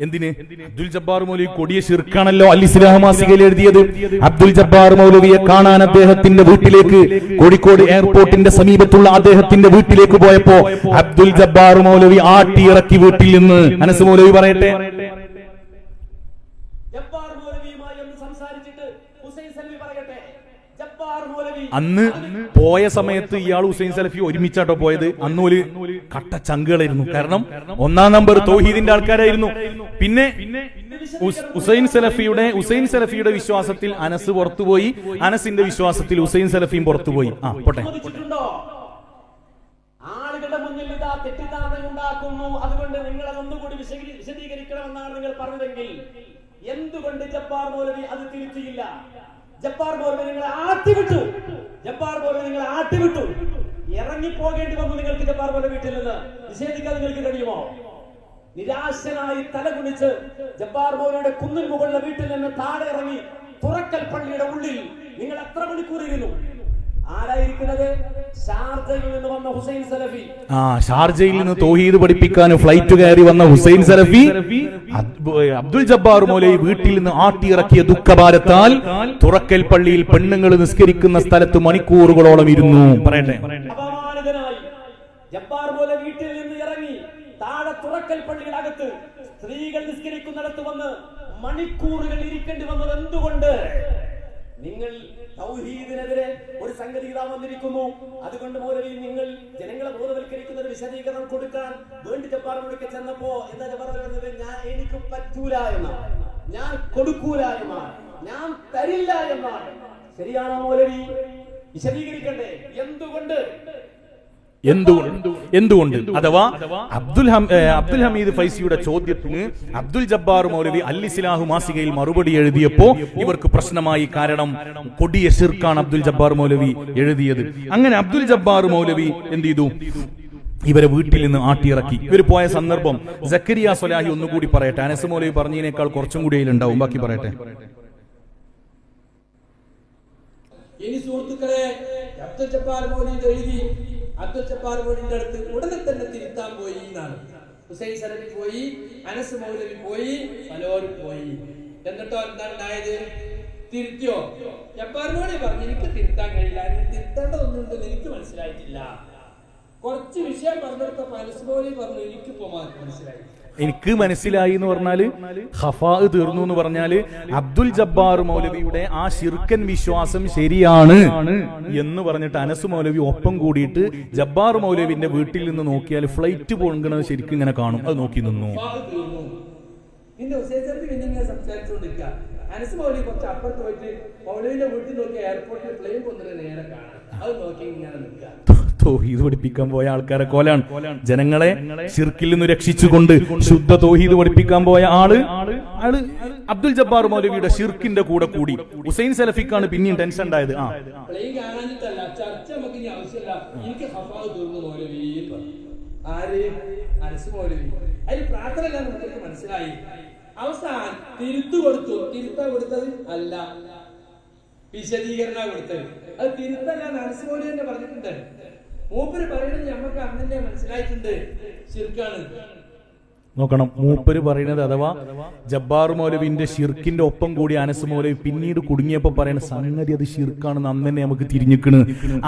എന്തിന്? അബ്ദുൽ ജബ്ബാർ മൗലവി കൊടിയ ശിർക്കാണല്ലോ അൽ ഇസ്ലാഹ് മാസികയിൽ എഴുതിയത്. അബ്ദുൽ ജബ്ബാർ മൗലവിയെ കാണാൻ അദ്ദേഹത്തിന്റെ വീട്ടിലേക്ക്, കോഴിക്കോട് എയർപോർട്ടിന്റെ സമീപത്തുള്ള അദ്ദേഹത്തിന്റെ വീട്ടിലേക്ക് പോയപ്പോ അബ്ദുൽ ജബ്ബാർ മൗലവി ആട്ടിയിറക്കി വീട്ടിൽ നിന്ന്. അനസ് മൗലവി പറയട്ടെ, അന്ന് പോയ സമയത്ത് ഇയാൾ ഹുസൈൻ സലഫി ഒരുമിച്ചാട്ടോ പോയത്. അന്ന് ഒരു കട്ട ചങ്കുകളായിരുന്നു. കാരണം 1-ാം നമ്പർ തൗഹീദിന്റെ ആൾക്കാരായിരുന്നു. പിന്നെ ഹുസൈൻ സലഫിയുടെ വിശ്വാസത്തിൽ അനസ് പുറത്തുപോയി, അനസിന്റെ വിശ്വാസത്തിൽ ഹുസൈൻ സലഫിയും പുറത്തുപോയി. പോട്ടെ. ആളുകളുടെ മുന്നിൽ ഇതാ തെറ്റിദ്ധാരണ ഉണ്ടാക്കുന്നു, അതുകൊണ്ട് നിങ്ങൾ അതൊന്നുകൂടി വിശദീകരിക്കണമെന്നാണ് നിങ്ങൾ പറഞ്ഞതെങ്കിൽ എന്തുകൊണ്ട് ജബ്ബാർ മൗലവി അത് തിരുത്തിയില്ല? ജബ്ബാർ മൗലവി നിങ്ങളെ ആട്ടിവിട്ടു. ഇറങ്ങിപ്പോകേണ്ടി വന്നു നിങ്ങൾക്ക് ജബ്ബാർ മൗലവി വീട്ടിൽ നിന്ന്. നിഷേധിക്കാൻ നിങ്ങൾക്ക് കഴിയുമോ? നിരാശനായി തലകുനിച്ച് ജബ്ബാർ മൗലവിയുടെ കുന്നിൻ മുകളിലെ വീട്ടിൽ നിന്ന് താഴെ ഇറങ്ങി തുറക്കൽ പള്ളിയുടെ ഉള്ളിൽ നിങ്ങൾ എത്ര മണിക്കൂർ ഇരുന്നു? ആരായിരിക്കുന്നത്? ഷാർജയിൽ നിന്ന് വന്ന ഹുസൈൻ സലഫി. ഷാർജയിൽ നിന്ന് തൗഹീദ് പഠിപ്പിക്കാൻ ഫ്ലൈറ്റ് കയറി വന്ന ഹുസൈൻ സലഫി അബ്ദുൽ ജബ്ബാർ മൗലവി വീട്ടിൽ നിന്ന് ആട്ടിയിറക്കിയ ദുഃഖഭാരത്താൽ തുറക്കൽ പള്ളിയിൽ പെണ്ണുങ്ങൾ നിസ്കരിക്കുന്ന സ്ഥലത്ത് മണിക്കൂറുകളോളം ഇരുന്നു. പറയട്ടെ. അപമാനിതനായി ജബ്ബാർ മൗലവി വീട്ടിൽ നിന്ന് ഇറങ്ങി താഴെ തുറക്കൽ പള്ളിയുടെ അകത്ത് സ്ത്രീകൾ നിസ്കരിക്കുന്നിടത്ത് വന്ന് മണിക്കൂറുകൾ ഇരിക്കേണ്ടി വന്നത് എന്തുകൊണ്ട്? നിങ്ങൾ തൗഹീദിനെതിരെ ഒരു സംഗതി ഇതാ വന്നിരിക്കുന്നു. അതുകൊണ്ട് മൗലവി നിങ്ങൾ ജനങ്ങളെ ബോധവൽക്കരിക്കുന്ന ഒരു വിശദീകരണം കൊടുക്കാൻ വേണ്ടി ജബ്ബാർ മൗലവിക്ക് ചെന്നപ്പോ എന്താ ജബ്ബാർ പറഞ്ഞത്? എനിക്ക് പറ്റൂല എന്നാണ്, ഞാൻ കൊടുക്കൂല എന്നാണ്, ഞാൻ തരില്ല എന്നാണ്. ശരിയാണോ മൗലവി? വിശദീകരിക്കണ്ടേ എന്തുകൊണ്ട്? അഥവാ അബ്ദുൽ ഹമീദ് ഫൈസിയുടെ ചോദ്യത്തിന് അബ്ദുൽ ജബ്ബാർ മൗലവി അൽ ഇസ്ലാഹ് മാസികയിൽ മറുപടി എഴുതിയപ്പോ ഇവർക്ക് പ്രശ്നമായി. കാരണം കൊടിയ ശിർക്കാണ് അബ്ദുൽ ജബ്ബാർ മൗലവി എഴുതിയത്. അങ്ങനെ അബ്ദുൽ ജബ്ബാർ മൗലവി എന്ത് ചെയ്തു? ഇവരെ വീട്ടിൽ നിന്ന് ആട്ടിയിറക്കി. ഇവർ പോയ സന്ദർഭം സക്കരിയ സ്വലാഹി ഒന്നുകൂടി പറയട്ടെ. അനസ് മൗലവി പറഞ്ഞതിനേക്കാൾ കുറച്ചും കൂടി അതിലുണ്ടാവും. ബാക്കി പറയട്ടെ. ഇനി സുഹൃത്തുക്കളെ, അബ്ദുൽ ജബ്ബാർ മൗലവി എഴുതി. അബ്ദുൽ ജബ്ബാർ മൗലവിന്റെ അടുത്ത് ഉടനെ തന്നെ തിരുത്താൻ പോയി എന്നാണ്. ഹുസൈൻ സലഫി പോയി, അനസ് മൗലവി പോയി, പലരും പോയി. എന്നിട്ടോ എന്താണ് ഉണ്ടായത്? തിരുത്തിയോ? ജബ്ബാർ മൗലവി പറഞ്ഞു എനിക്ക് തിരുത്താൻ കഴിയില്ല, തിരുത്തേണ്ടതൊന്നുണ്ടെന്ന് എനിക്ക് മനസ്സിലായിട്ടില്ല. കുറച്ച് വിഷയം പറഞ്ഞെടുത്ത അനസ് മൗലവി പറഞ്ഞു എനിക്കിപ്പോ മനസ്സിലായി. എനിക്ക് മനസ്സിലായി എന്ന് പറഞ്ഞാല് ഖഫാ തീർന്നു എന്ന് പറഞ്ഞാല് അബ്ദുൽ ജബ്ബാർ മൗലവിയുടെ ആ ശിർക്കൻ വിശ്വാസം ശരിയാണ് എന്ന് പറഞ്ഞിട്ട് അനസ് മൗലവി ഒപ്പം കൂടിയിട്ട് ജബ്ബാർ മൗലവിന്റെ വീട്ടിൽ നിന്ന് നോക്കിയാൽ ഫ്ലൈറ്റ് പോകണത് ശരിക്കും ഇങ്ങനെ കാണും. അത് നോക്കി നിന്നു. അനസ് മൗലവി കുറച്ച് അപ്പുറത്ത് പോയിട്ട് മൗലവിന്റെ വീട്ടിൽ നോക്കി എയർപോർട്ടിൽ പ്ലെയിൻ പോകുന്നത് നേരെ കാണാം. അത് നോക്കി ഇങ്ങനെ നിൽക്കാം. തൗഹീദ് പഠിപ്പിക്കാൻ പോയ ആൾക്കാരെ കോലാണ്. ജനങ്ങളെ ശിർക്കിൽ നിന്ന് രക്ഷിച്ചുകൊണ്ട് ശുദ്ധ തൗഹീദ് പഠിപ്പിക്കാൻ പോയ ആള് അബ്ദുൽ ജബ്ബാർ മൗലവിയുടെ ശിർക്കിന്റെ കൂടെ കൂടി. ഹുസൈൻ സലഫിക്കാണ് പിന്നെയും ടെൻഷൻ ഉണ്ടായത്. പ്ലെയിൻ കാണാനിട്ടല്ല, ചർച്ച നമുക്ക് ഇനി ആവശ്യമില്ല, എനിക്ക് ഖഫാവ് തീർന്നു മൗലവി. ആര്? അനസ് മൗലവി. അതിൽ പ്രാർത്ഥന എല്ലാം നമുക്ക് മനസ്സിലായി. അവസാനം തിരുത്താൻ കൊടുത്തത് അല്ല, വിശദീകരണ കൊടുത്തത്. അത് തിരുത്തല്ല, അനസ് മൗലവി തന്നെ പറഞ്ഞിട്ടുണ്ട്. മൂപ്പര് പറയുന്നത് നമുക്ക് അന്ന് തന്നെ മനസ്സിലായിട്ടുണ്ട്, ശിർക്കാണ്. നോക്കണം, മൂപ്പര് പറയുന്നത് അഥവാ ജബ്ബാർ മൗലവിന്റെ ഷിർക്കിന്റെ ഒപ്പം കൂടി അനസ് മൗലവി പിന്നീട് കുടുങ്ങിയപ്പോ പറയുന്ന സംഗതി അത് ഷിർക്കാണെന്ന് അന്ന് തന്നെ നമുക്ക് തിരിഞ്ഞിക്കണ്.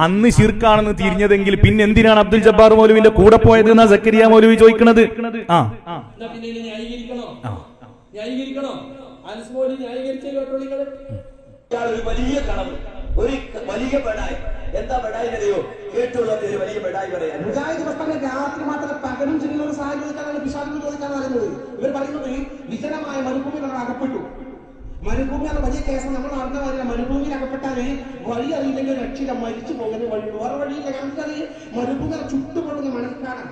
അന്ന് ഷിർക്കാണെന്ന് തിരിഞ്ഞതെങ്കിൽ പിന്നെ എന്തിനാണ് അബ്ദുൽ ജബ്ബാർ മൗലവിന്റെ കൂടെ പോയത് എന്നാ സക്കരിയ മൗലവി ചോദിക്കണത്. ന്യായീകരിക്കണോ? അനസ് മൗലവി ന്യായീകരിച്ചേ കേട്ടോ നിങ്ങൾ. ഒരു വലിയ കടവ്, ഒരു വലിയ ബെടായി. എന്താ ബെടായി അറിയോ? കേട്ടുള്ളത് ഒരു വലിയ ബെടായി പറയാൻ. മുജാഹിദ് പ്രസ്ഥാനം രാത്രി മാത്രം പകലും ചെയ്യുന്ന ഒരു സാഹചര്യത്തിലാണ് പിശാചിന് ചോദിക്കാൻ പറയുന്നത്. ഇവർ പറയുന്നത് വിജനമായ മരുഭൂമി നമ്മൾ അകപ്പെട്ടു. മരുഭൂമി എന്ന വലിയ കേസ് നമ്മൾ നടന്ന കാര്യമില്ല. മരുഭൂമിയിൽ അകപ്പെട്ടാല് വഴി അറിയില്ലെങ്കിൽ രക്ഷിത മരിച്ചു പോകുന്ന വഴി വേറെ വഴിയില്ല. നമുക്കത് മരുഭൂമി ചുട്ടുപൊള്ളുന്ന മണൽക്കാണ്.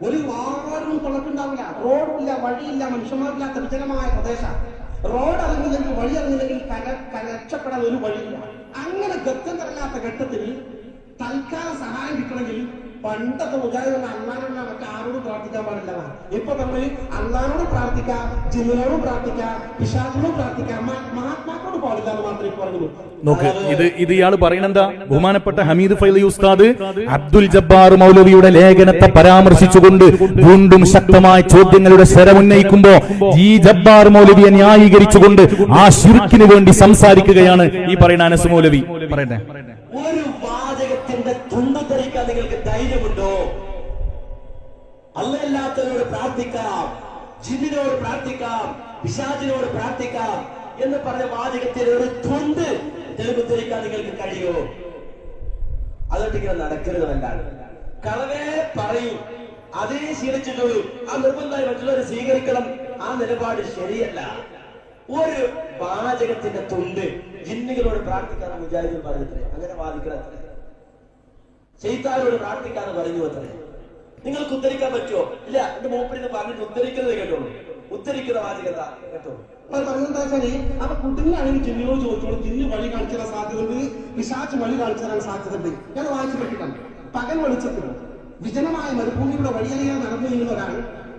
ഒരു വാറും തുളക്കുണ്ടാവില്ല, റോഡില്ല, വഴിയില്ല, മനുഷ്യന്മാരില്ലാത്ത വിജനമായ പ്രദേശം. റോഡ് അറിഞ്ഞില്ലെങ്കിൽ വഴി അറിഞ്ഞില്ലെങ്കിൽ രക്ഷപ്പെടാൻ ഒരു വഴിയില്ല. അങ്ങനെ ഗത്യന്തരമില്ലാത്ത ഘട്ടത്തിൽ തൽക്കാല സഹായം കിട്ടണമെങ്കിൽ പണ്ടത്തെ മുജാഹിദ് അള്ളാനോട് മറ്റേ ആരോടും പ്രാർത്ഥിക്കാൻ പാടില്ല. ഇപ്പൊ നമ്മൾ അള്ളാനോട് പ്രാർത്ഥിക്കാം, ജിന്നിനോടും പ്രാർത്ഥിക്കാം, പിശാചിനോടും പ്രാർത്ഥിക്കാം, മഹാത്മാക്കളോട് പാടില്ല എന്ന് മാത്രമേ പറയുള്ളൂ. നോക്ക്, ഇത് ഇയാൾ പറയണെന്താ? ബഹുമാനപ്പെട്ട ഹമീദ് ഫൈലി ഉസ്താദ് അബ്ദുൽ ജബ്ബാർ മൗലവിയുടെ ലേഖനത്തെ പരാമർശിച്ചുകൊണ്ട് വീണ്ടും ശക്തമായ ചോദ്യങ്ങളുടെ ശരമുന്നയിക്കുമ്പോ ഈ ജബ്ബാർ മൗലവിയെ ന്യായീകരിച്ചുകൊണ്ട് ആ ശിർക്കിന് വേണ്ടി സംസാരിക്കുകയാണ് ഈ പറയുന്ന അനസ് മൗലവി. പറയട്ടെ, ഒരു വാചകത്തിന്റെ തുണ്ടു ധരിക്കാൻ നിങ്ങൾക്ക് ധൈര്യമുണ്ടോ? അല്ലാത്തവരോട് പ്രാർത്ഥിക്കാം, ജിന്നിനോട് പ്രാർത്ഥിക്കാം, പിശാചിനോട് പ്രാർത്ഥിക്കാം എന്ന് പറഞ്ഞ വാചകത്തിന് ഒരു തുണ്ട് തെളിവ് ധരിക്കാൻ നിങ്ങൾക്ക് കഴിയോ? അതുകൊണ്ട് ഇങ്ങനെ നടക്കരുതല്ലാണ്. കളവേ പറയൂ, അതേ ശീലിച്ചിട്ടുള്ളൂ. ആ നിർബന്ധമായി മറ്റുള്ളവരെ സ്വീകരിക്കണം. ആ നിലപാട് ശരിയല്ല. ഒരു വാചകത്തിന്റെ തുണ്ട് ജിന്നുകളോട് പ്രാർത്ഥിക്കാന്ന് മുജാഹിദുകൾ പറഞ്ഞിട്ടില്ലേ? അങ്ങനെ വാദിക്കണത്രേ. ശൈത്താനോട് പ്രാർത്ഥിക്കാന്ന് പറഞ്ഞു അത്രേ. നിങ്ങൾക്ക് ഉദ്ധരിക്കാൻ പറ്റുമോ? ഇല്ല. എന്റെ മൂപ്പരിന്ന് പറഞ്ഞിട്ട് ഉദ്ധരിക്കുന്നത് കേട്ടോളൂ. ഉദ്ധരിക്കുന്ന വാചകത കേട്ടോളൂ. പറഞ്ഞെന്താ വെച്ചാല് അപ്പൊ കുട്ടികളാണെങ്കിൽ ജിന്നിനോട് ചോദിച്ചോളൂ, ജിന്ന് വഴി കാണിച്ചു തരാൻ സാധ്യതയുണ്ട്, പിശാച്ച് വഴി കാണിച്ചു തരാൻ സാധ്യതയുണ്ട്. ഞാൻ വായിച്ചു പറ്റിട്ടാണ്. പകൽ വെളിച്ചത്തിൽ വിജനമായ മരുഭൂമിയുടെ വഴിയറിയാൻ നടന്നു നീങ്ങുന്ന ഒരാൾ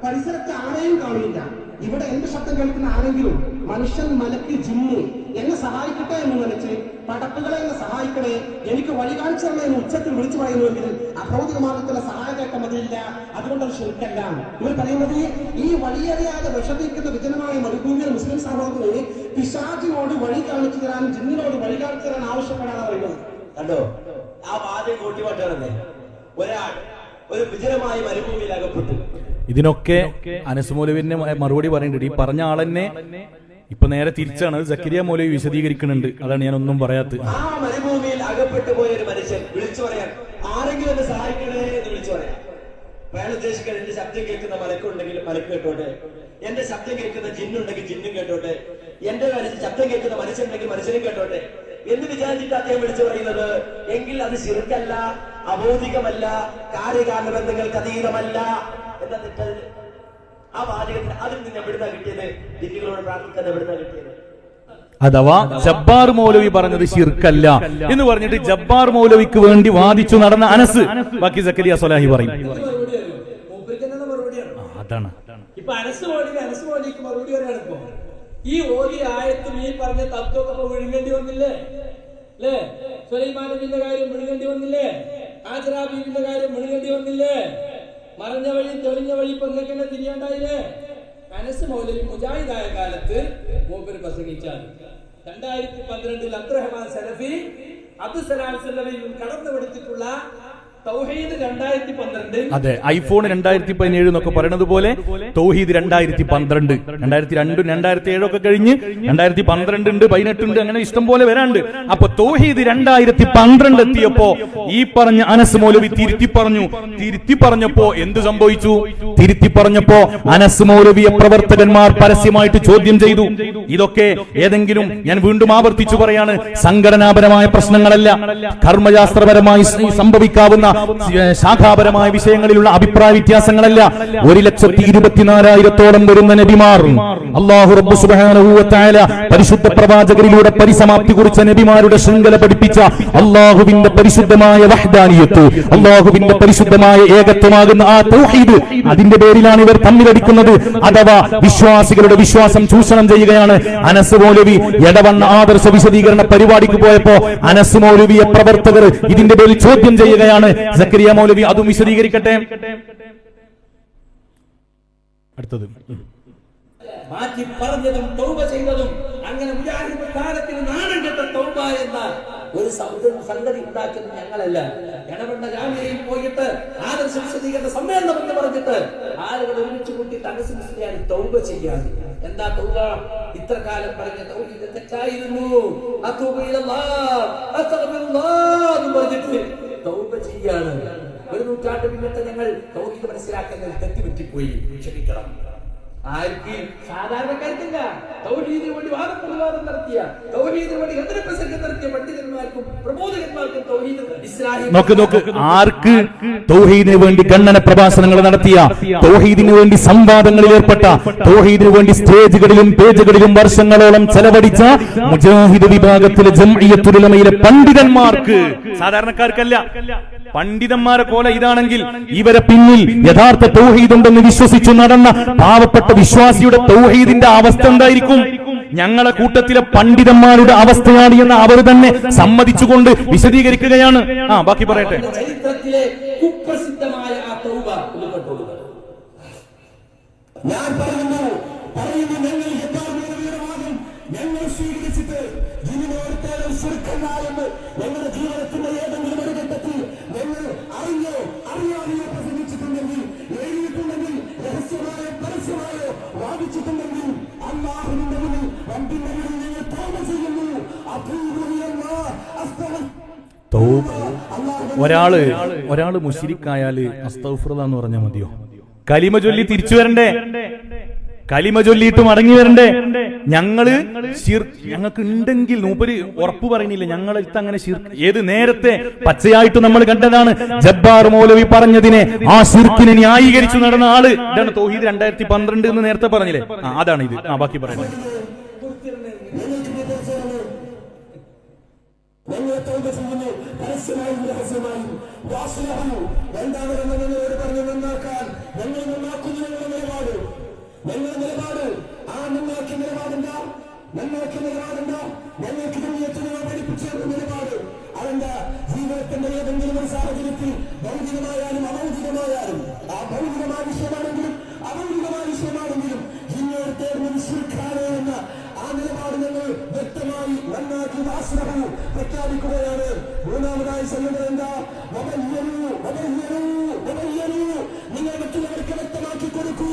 പരിസരത്ത് ആരെയും കാണുന്നില്ല. ഇവിടെ എന്റെ ശബ്ദം കേൾക്കുന്ന ആരെങ്കിലും മനുഷ്യൻ, മലക്ക്, ജിന്ന് എന്നെ സഹായിക്കട്ടെ എന്ന് നനച്ച് പടപ്പുകളെ എന്നെ സഹായിക്കണേ, എനിക്ക് വഴി കാണിച്ചു തന്നെ എന്ന് ഉച്ചത്തിൽ വിളിച്ചു പറയുന്നുവെങ്കിൽ അഭൗതിക മാർഗത്തിലുള്ള സഹായകേട്ടം അതില്ല. അതുകൊണ്ടത് ശരിക്കല്ല. ഇവർ പറയുന്നത് ഈ വഴിയറിയാതെ വിഷമിക്കുന്ന വിജനമായ മരുഭൂമിയിൽ മുസ്ലിം സഹോദരന് പിശാചിനോട് വഴി കാണിച്ചു തരാൻ, ജിന്നിനോട് വഴി കാണിച്ചു തരാൻ ആവശ്യപ്പെടാതെ പറയുന്നത് കണ്ടോ? ആ വാചകം കൂട്ടിമാറ്റാണെന്നേ. ഒരാൾ ഒരു വിജനമായ മരുഭൂമിയിൽ അകപ്പെട്ടു. ഇതിനൊക്കെ അനസ് മൗലവിന്റെ മറുപടി പറയുന്നുണ്ട്. ഈ പറഞ്ഞ ആളെന്നെ ഇപ്പൊ നേരെ തിരിച്ചാണ് സക്കരിയ മൗലവി വിശദീകരിക്കുന്നുണ്ട്. അതാണ് ഞാൻ ഒന്നും പറയാത്തത്. ആ മരുഭൂമിയിൽ അകപ്പെട്ടു പോയ ഒരു മനുഷ്യൻ വിളിച്ചു പറയാൻ, ആരെങ്കിലും എന്നെ സഹായിക്കണേ എന്ന് വിളിച്ചു പറയാം. അയാൾ ഉദ്ദേശിക്കാൻ, എന്റെ ശബ്ദം കേൾക്കുന്ന മലക്കുണ്ടെങ്കിൽ മലക്ക് കേട്ടോട്ടെ, എന്റെ ശബ്ദം കേൾക്കുന്ന ജിന്നുണ്ടെങ്കിൽ ജിന്നും കേട്ടോട്ടെ, എന്റെ ശബ്ദം കേൾക്കുന്ന മനുഷ്യനുണ്ടെങ്കിൽ മനുഷ്യനും കേട്ടോട്ടെ എന്ന് വിചാരിച്ചിട്ട് അദ്ദേഹം വിളിച്ചു പറയുന്നത്. എങ്കിൽ അത് ശിർക്കല്ല, അബോധികമല്ല, കാര്യകാരണ ബന്ധങ്ങൾക്ക് അതീതമല്ല. എന്താ തെറ്റത്? ആ വാചകത്തിന് അതിൽ നിന്ന് എവിടുന്നാ കിട്ടിയത്? ജിന്നുകളോട് പ്രാർത്ഥിക്കാൻ എവിടുന്നാ കിട്ടിയത്? അഥവാ ജബ്ബാർ മൗലവി പറഞ്ഞത് ശിർക്കല്ല എന്ന് പറഞ്ഞിട്ട് ജബ്ബാർ മൗലവിക്ക് വേണ്ടി വാദിച്ചു നടന്ന അനസ് ബാക്കി സക്കരിയ സ്വലാഹി പറയും. അതാണ് ഇപ്പൊ അനസ് മൗലിക്ക് മറുപടി പറയാണ്. ഇപ്പൊ ഈ ഓരി ആയത്തും ഈ പറഞ്ഞ തത്വമൊക്കെ വിഴുങ്ങേണ്ടി വന്നില്ലേ? അല്ലേ? സുലൈമാൻ നബിയുടെ കാര്യം വിഴുങ്ങേണ്ടി വന്നില്ലേ? ആജറാ ബീവിന്റെ കാര്യം വിഴുങ്ങേണ്ടി വന്നില്ലേ? മറഞ്ഞ വഴി തെളിഞ്ഞ വഴി ഇപ്പൊ നിങ്ങൾക്കെന്നെ തിരിയാണ്ടായില്ലേ? അനസ് മൗലവി മുജാഹിദായ കാലത്ത് മൂപ്പര് പ്രസംഗിച്ചാൽ 2012 അബ്ദുറഹ്മാൻ സലഫി അബ്ദുസലാം സലഫിയിൽ കടന്നുപിടിച്ചിട്ടുള്ള തൗഹീദ് 2012. അതെ, ഐഫോൺ 2017 എന്നൊക്കെ പറയുന്നത് പോലെ തൗഹീദ് 2012, 2002, 2007 ഒക്കെ കഴിഞ്ഞ് 2012 ഉണ്ട്, 18 ഉണ്ട്, അങ്ങനെ ഇഷ്ടം പോലെ വരാണ്ട്. അപ്പൊ തൗഹീദ് 2012 എത്തിയപ്പോ ഈ പറഞ്ഞ അനസ് മൗലവി തിരുത്തി പറഞ്ഞപ്പോ എന്ത് സംഭവിച്ചു? തിരുത്തി പറഞ്ഞപ്പോ അനസ് മൗലവിയെ പ്രവർത്തകന്മാർ പരസ്യമായിട്ട് ചോദ്യം ചെയ്തു. ഇതൊക്കെ ഏതെങ്കിലും, ഞാൻ വീണ്ടും ആവർത്തിച്ചു പറയാണ്, സംഘടനാപരമായ പ്രശ്നങ്ങളല്ല, കർമ്മശാസ്ത്രപരമായി സംഭവിക്കാവുന്ന ശാഖാപരമായ വിഷയങ്ങളിലുള്ള അഭിപ്രായ വ്യത്യാസങ്ങളല്ല. 1,24,000 വരുന്ന നബിമാർ, അല്ലാഹു റബ്ബ് സുബ്ഹാനഹു വ തആല പരിശുദ്ധ പ്രവാചകരിലൂടെ പരിസമാപ്തി കുറിച്ച നബിമാരുടെ ശൃംഖല പഠിപ്പിച്ച അല്ലാഹുവിന്റെ പരിശുദ്ധമായ വഹ്ദാനിയത്ത്, അല്ലാഹുവിന്റെ പരിശുദ്ധമായ ഏകത്വമാകുന്ന ആ തൗഹീദ്, അതിന്റെ പേരിലാണ് ഇവർ തമ്മിലടിക്കുന്നത്. അഥവാ വിശ്വാസികളുടെ വിശ്വാസം ചൂഷണം ചെയ്യുകയാണ്. അനസ് മൗലവി എടവണ്ണ ആദർശ വിശദീകരണ പരിപാടിക്ക് പോയപ്പോ അനസ് മൗലവിയെ പ്രവർത്തകർ ഇതിന്റെ പേരിൽ ചോദ്യം ചെയ്യുകയാണ്. സക്കരിയ മൗലവി അതും വിശദീകരിക്കട്ടെ. അടുത്തത് മാറ്റി പറഞ്ഞതും തൗബ ചെയ്തതും അങ്ങനെ മുജാഹിദ് കാലത്തിന് നാണം കെട്ട തൗബ എന്ന ഒരു സംഗതി ഉണ്ടാക്കുന്നത് ഞങ്ങളല്ല. ഇടവണ്ണ ജാമ്യയിൽ പോയിട്ട് ആദർശ വിശദീകരണ സമ്മേളനം എന്ന് പറഞ്ഞിട്ട് ആളുകൾ ഒരുമിച്ച് കൂട്ടിയിട്ട് അനസ് മുസ്ലിയാർ തൗബ ചെയ്യാൻ. എന്താ തൗബ? ഇത്ര കാലം പറഞ്ഞ തൗഹീദ് തെറ്റായിരുന്നു, അതൂബു ഇലല്ലാഹ് അസ്തഗ്ഫിറുല്ലാഹ് എന്ന് പറഞ്ഞിട്ട് തൗബ ചെയ്യാണ്. 1 നൂറ്റാണ്ട് പിന്നത്തെ ഞങ്ങൾ തൗഹീദ് മനസ്സിലാക്കുന്നത് തെറ്റുപറ്റിപ്പോയി, ക്ഷമിക്കണം. ആർക്ക്? സാധാരണക്കാർക്കില്ല. തൗഹീദിന് വേണ്ടി വാദപ്രതിവാദം നടത്തിയ, തൗഹീദിന് വേണ്ടി പ്രസംഗം നടത്തിയ പണ്ഡിതന്മാർക്കും പ്രബോധകന്മാർക്കും തൗഹീദ് ഇസ്ലാഹി. നോക്ക്, ആർക്ക്? തൗഹീദിന് വേണ്ടി ഖണ്ഡന പ്രഭാഷണങ്ങൾ നടത്തിയ, തൗഹീദിന് വേണ്ടി സംവാദങ്ങളിൽ ഏർപ്പെട്ട, തൗഹീദിന് വേണ്ടി സ്റ്റേജുകളിലും പേജുകളിലും വർഷങ്ങളോളം ചെലവഴിച്ച മുജാഹിദ് വിഭാഗത്തിലെ ജംഇയ്യത്തുൽ ഉലമയിലെ പണ്ഡിതന്മാർക്ക്, സാധാരണക്കാർക്കല്ല. പണ്ഡിതന്മാരെ കോല ഇതാണെങ്കിൽ ഇവരെ പിന്നിൽ യഥാർത്ഥ തൗഹീദുണ്ടെന്ന് വിശ്വസിച്ചു നടന്ന പാവപ്പെട്ട വിശ്വാസിയുടെ തൗഹീദിന്റെ അവസ്ഥ എന്തായിരിക്കും? ഞങ്ങളെ കൂട്ടത്തിലെ പണ്ഡിതന്മാരുടെ അവസ്ഥയാണ് എന്ന് അവർ തന്നെ സമ്മതിച്ചുകൊണ്ട് വിശദീകരിക്കുകയാണ്. ബാക്കി പറയട്ടെ. ചരിത്രത്തിലെ കുപ്രസിദ്ധമായ ആ തൗബ ഒന്ന് കേട്ടോളൂ. ഞാൻ പറയുന്നു ഞങ്ങൾ യഥാർത്ഥ വാദം ഞങ്ങൾ സ്വീകരിച്ചിട്ട് ജിന്നിനോടത്തേലും ശിർക്കല്ല എന്ന് ഞങ്ങളുടെ ജീവിതത്തിന്റെ ഏതെങ്കിലും ഒരു ഘട്ടത്തിൽ ഞങ്ങൾ അറിയാതെയോ പ്രസംഗിച്ചിട്ടുണ്ടെങ്കിൽ, എഴുതിയിട്ടുണ്ടെങ്കിൽ, രഹസ്യമായോ പരസ്യമായോ വാദിച്ചിട്ടുണ്ടെങ്കിൽ അല്ലാഹുവിന്റെ മുന്നിൽ റബ്ബിന്റെ മുന്നിൽ ഞങ്ങൾ തൗബ ചെയ്യുന്നു. ഒരാള് മുശ്രിക്കായാല് അസ്തഗ്ഫിറുല്ലാഹ് എന്ന് പറഞ്ഞാൽ മതിയോ? കലിമ ചൊല്ലി തിരിച്ചു വരണ്ടേ? കലിമ ചൊല്ലിയിട്ട് മടങ്ങി വരണ്ടേ? ഞങ്ങൾക്ക് ഉണ്ടെങ്കിൽ മൂപ്പര് ഉറപ്പ് പറയുന്നില്ല. ഞങ്ങളടുത്ത് അങ്ങനെ ഏത് നേരത്തെ പച്ചയായിട്ട് നമ്മൾ കണ്ടതാണ്. ജബ്ബാർ മൗലവി പറഞ്ഞതിനെ ആ ശിർക്കിനെ ന്യായീകരിച്ചു നടന്ന ആള് ഇതാണ്. തൗഹീദ് 2012 എന്ന് നേരത്തെ പറഞ്ഞില്ലേ, അതാണ് ഇത്. ബാക്കി പറയുന്നത്. പരസ്യമായും രഹസ്യമായും രണ്ടാമതെന്ന് ഞങ്ങളോട് പറഞ്ഞു നന്നാക്കാൻ ഞങ്ങൾ നന്നാക്കുന്നു. ഞങ്ങളുടെ നിലപാട് ആ നന്നാക്കിയ നിലപാടെന്താ? ഞങ്ങൾക്ക് ജമിയത്തിനെ പഠിപ്പിച്ച നിലപാട് അതെന്താ? ജീവിതത്തിന്റെ ഏതെങ്കിലും ഒരു സാഹചര്യത്തിൽ ഭൗതികമായാലും അഭൗതികമായാലും, ആ ഭൗതികമായ വിഷയമാണെങ്കിലും അഭൗതികമായ വിഷയമാണെങ്കിലും ജിന്നോട് തേടുന്നത് ശിർക്കാണ് എന്ന ആ നിലപാട് ഞങ്ങൾ വ്യക്തമായി നന്നാക്കി വാസ്തവം പ്രഖ്യാപിക്കുകയാണ്. മൂന്നാമതായി ചെല്ലുന്നത് എന്താ? നിങ്ങൾ മറ്റുള്ളവർക്ക് വ്യക്തമാക്കി കൊടുക്കൂ.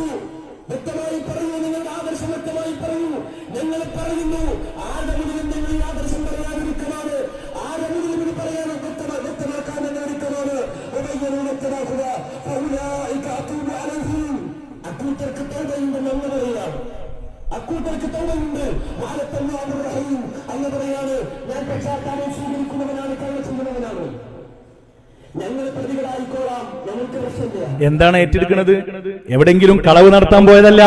വ്യക്തമായി പറയൂ, നിങ്ങളുടെ ആദർശം വ്യക്തമായി പറയൂ. ഞങ്ങൾ പറയുന്നു ആരുടെ മുന്നിലും ഞങ്ങൾ ഈ ആദർശം പറയാതിരിക്കലാണ്, ആരുടെ മുന്നിലും ഇത് പറയാൻ വ്യക്തമാക്കാൻ ഞങ്ങൾ ഒരുക്കമാണ്. അക്കൂട്ടർക്ക് തൗബയുണ്ട് എന്ന് പറയുകയാണ്. അക്കൂട്ടർക്ക് തൗബയുണ്ട്. അന്ന് പറയാണ്, ഞാൻ പശ്ചാത്താപം സ്വീകരിക്കുന്നവനാണ്, കള്ള ചെയ്യുന്നവനാണ്. ഞങ്ങൾ പ്രതികളായിക്കോളാം, ഞങ്ങൾക്ക് പ്രശ്നമില്ല. എന്താണ് ഏറ്റെടുക്കുന്നത്? എവിടെങ്കിലും കളവ് നടത്താൻ പോയതല്ല.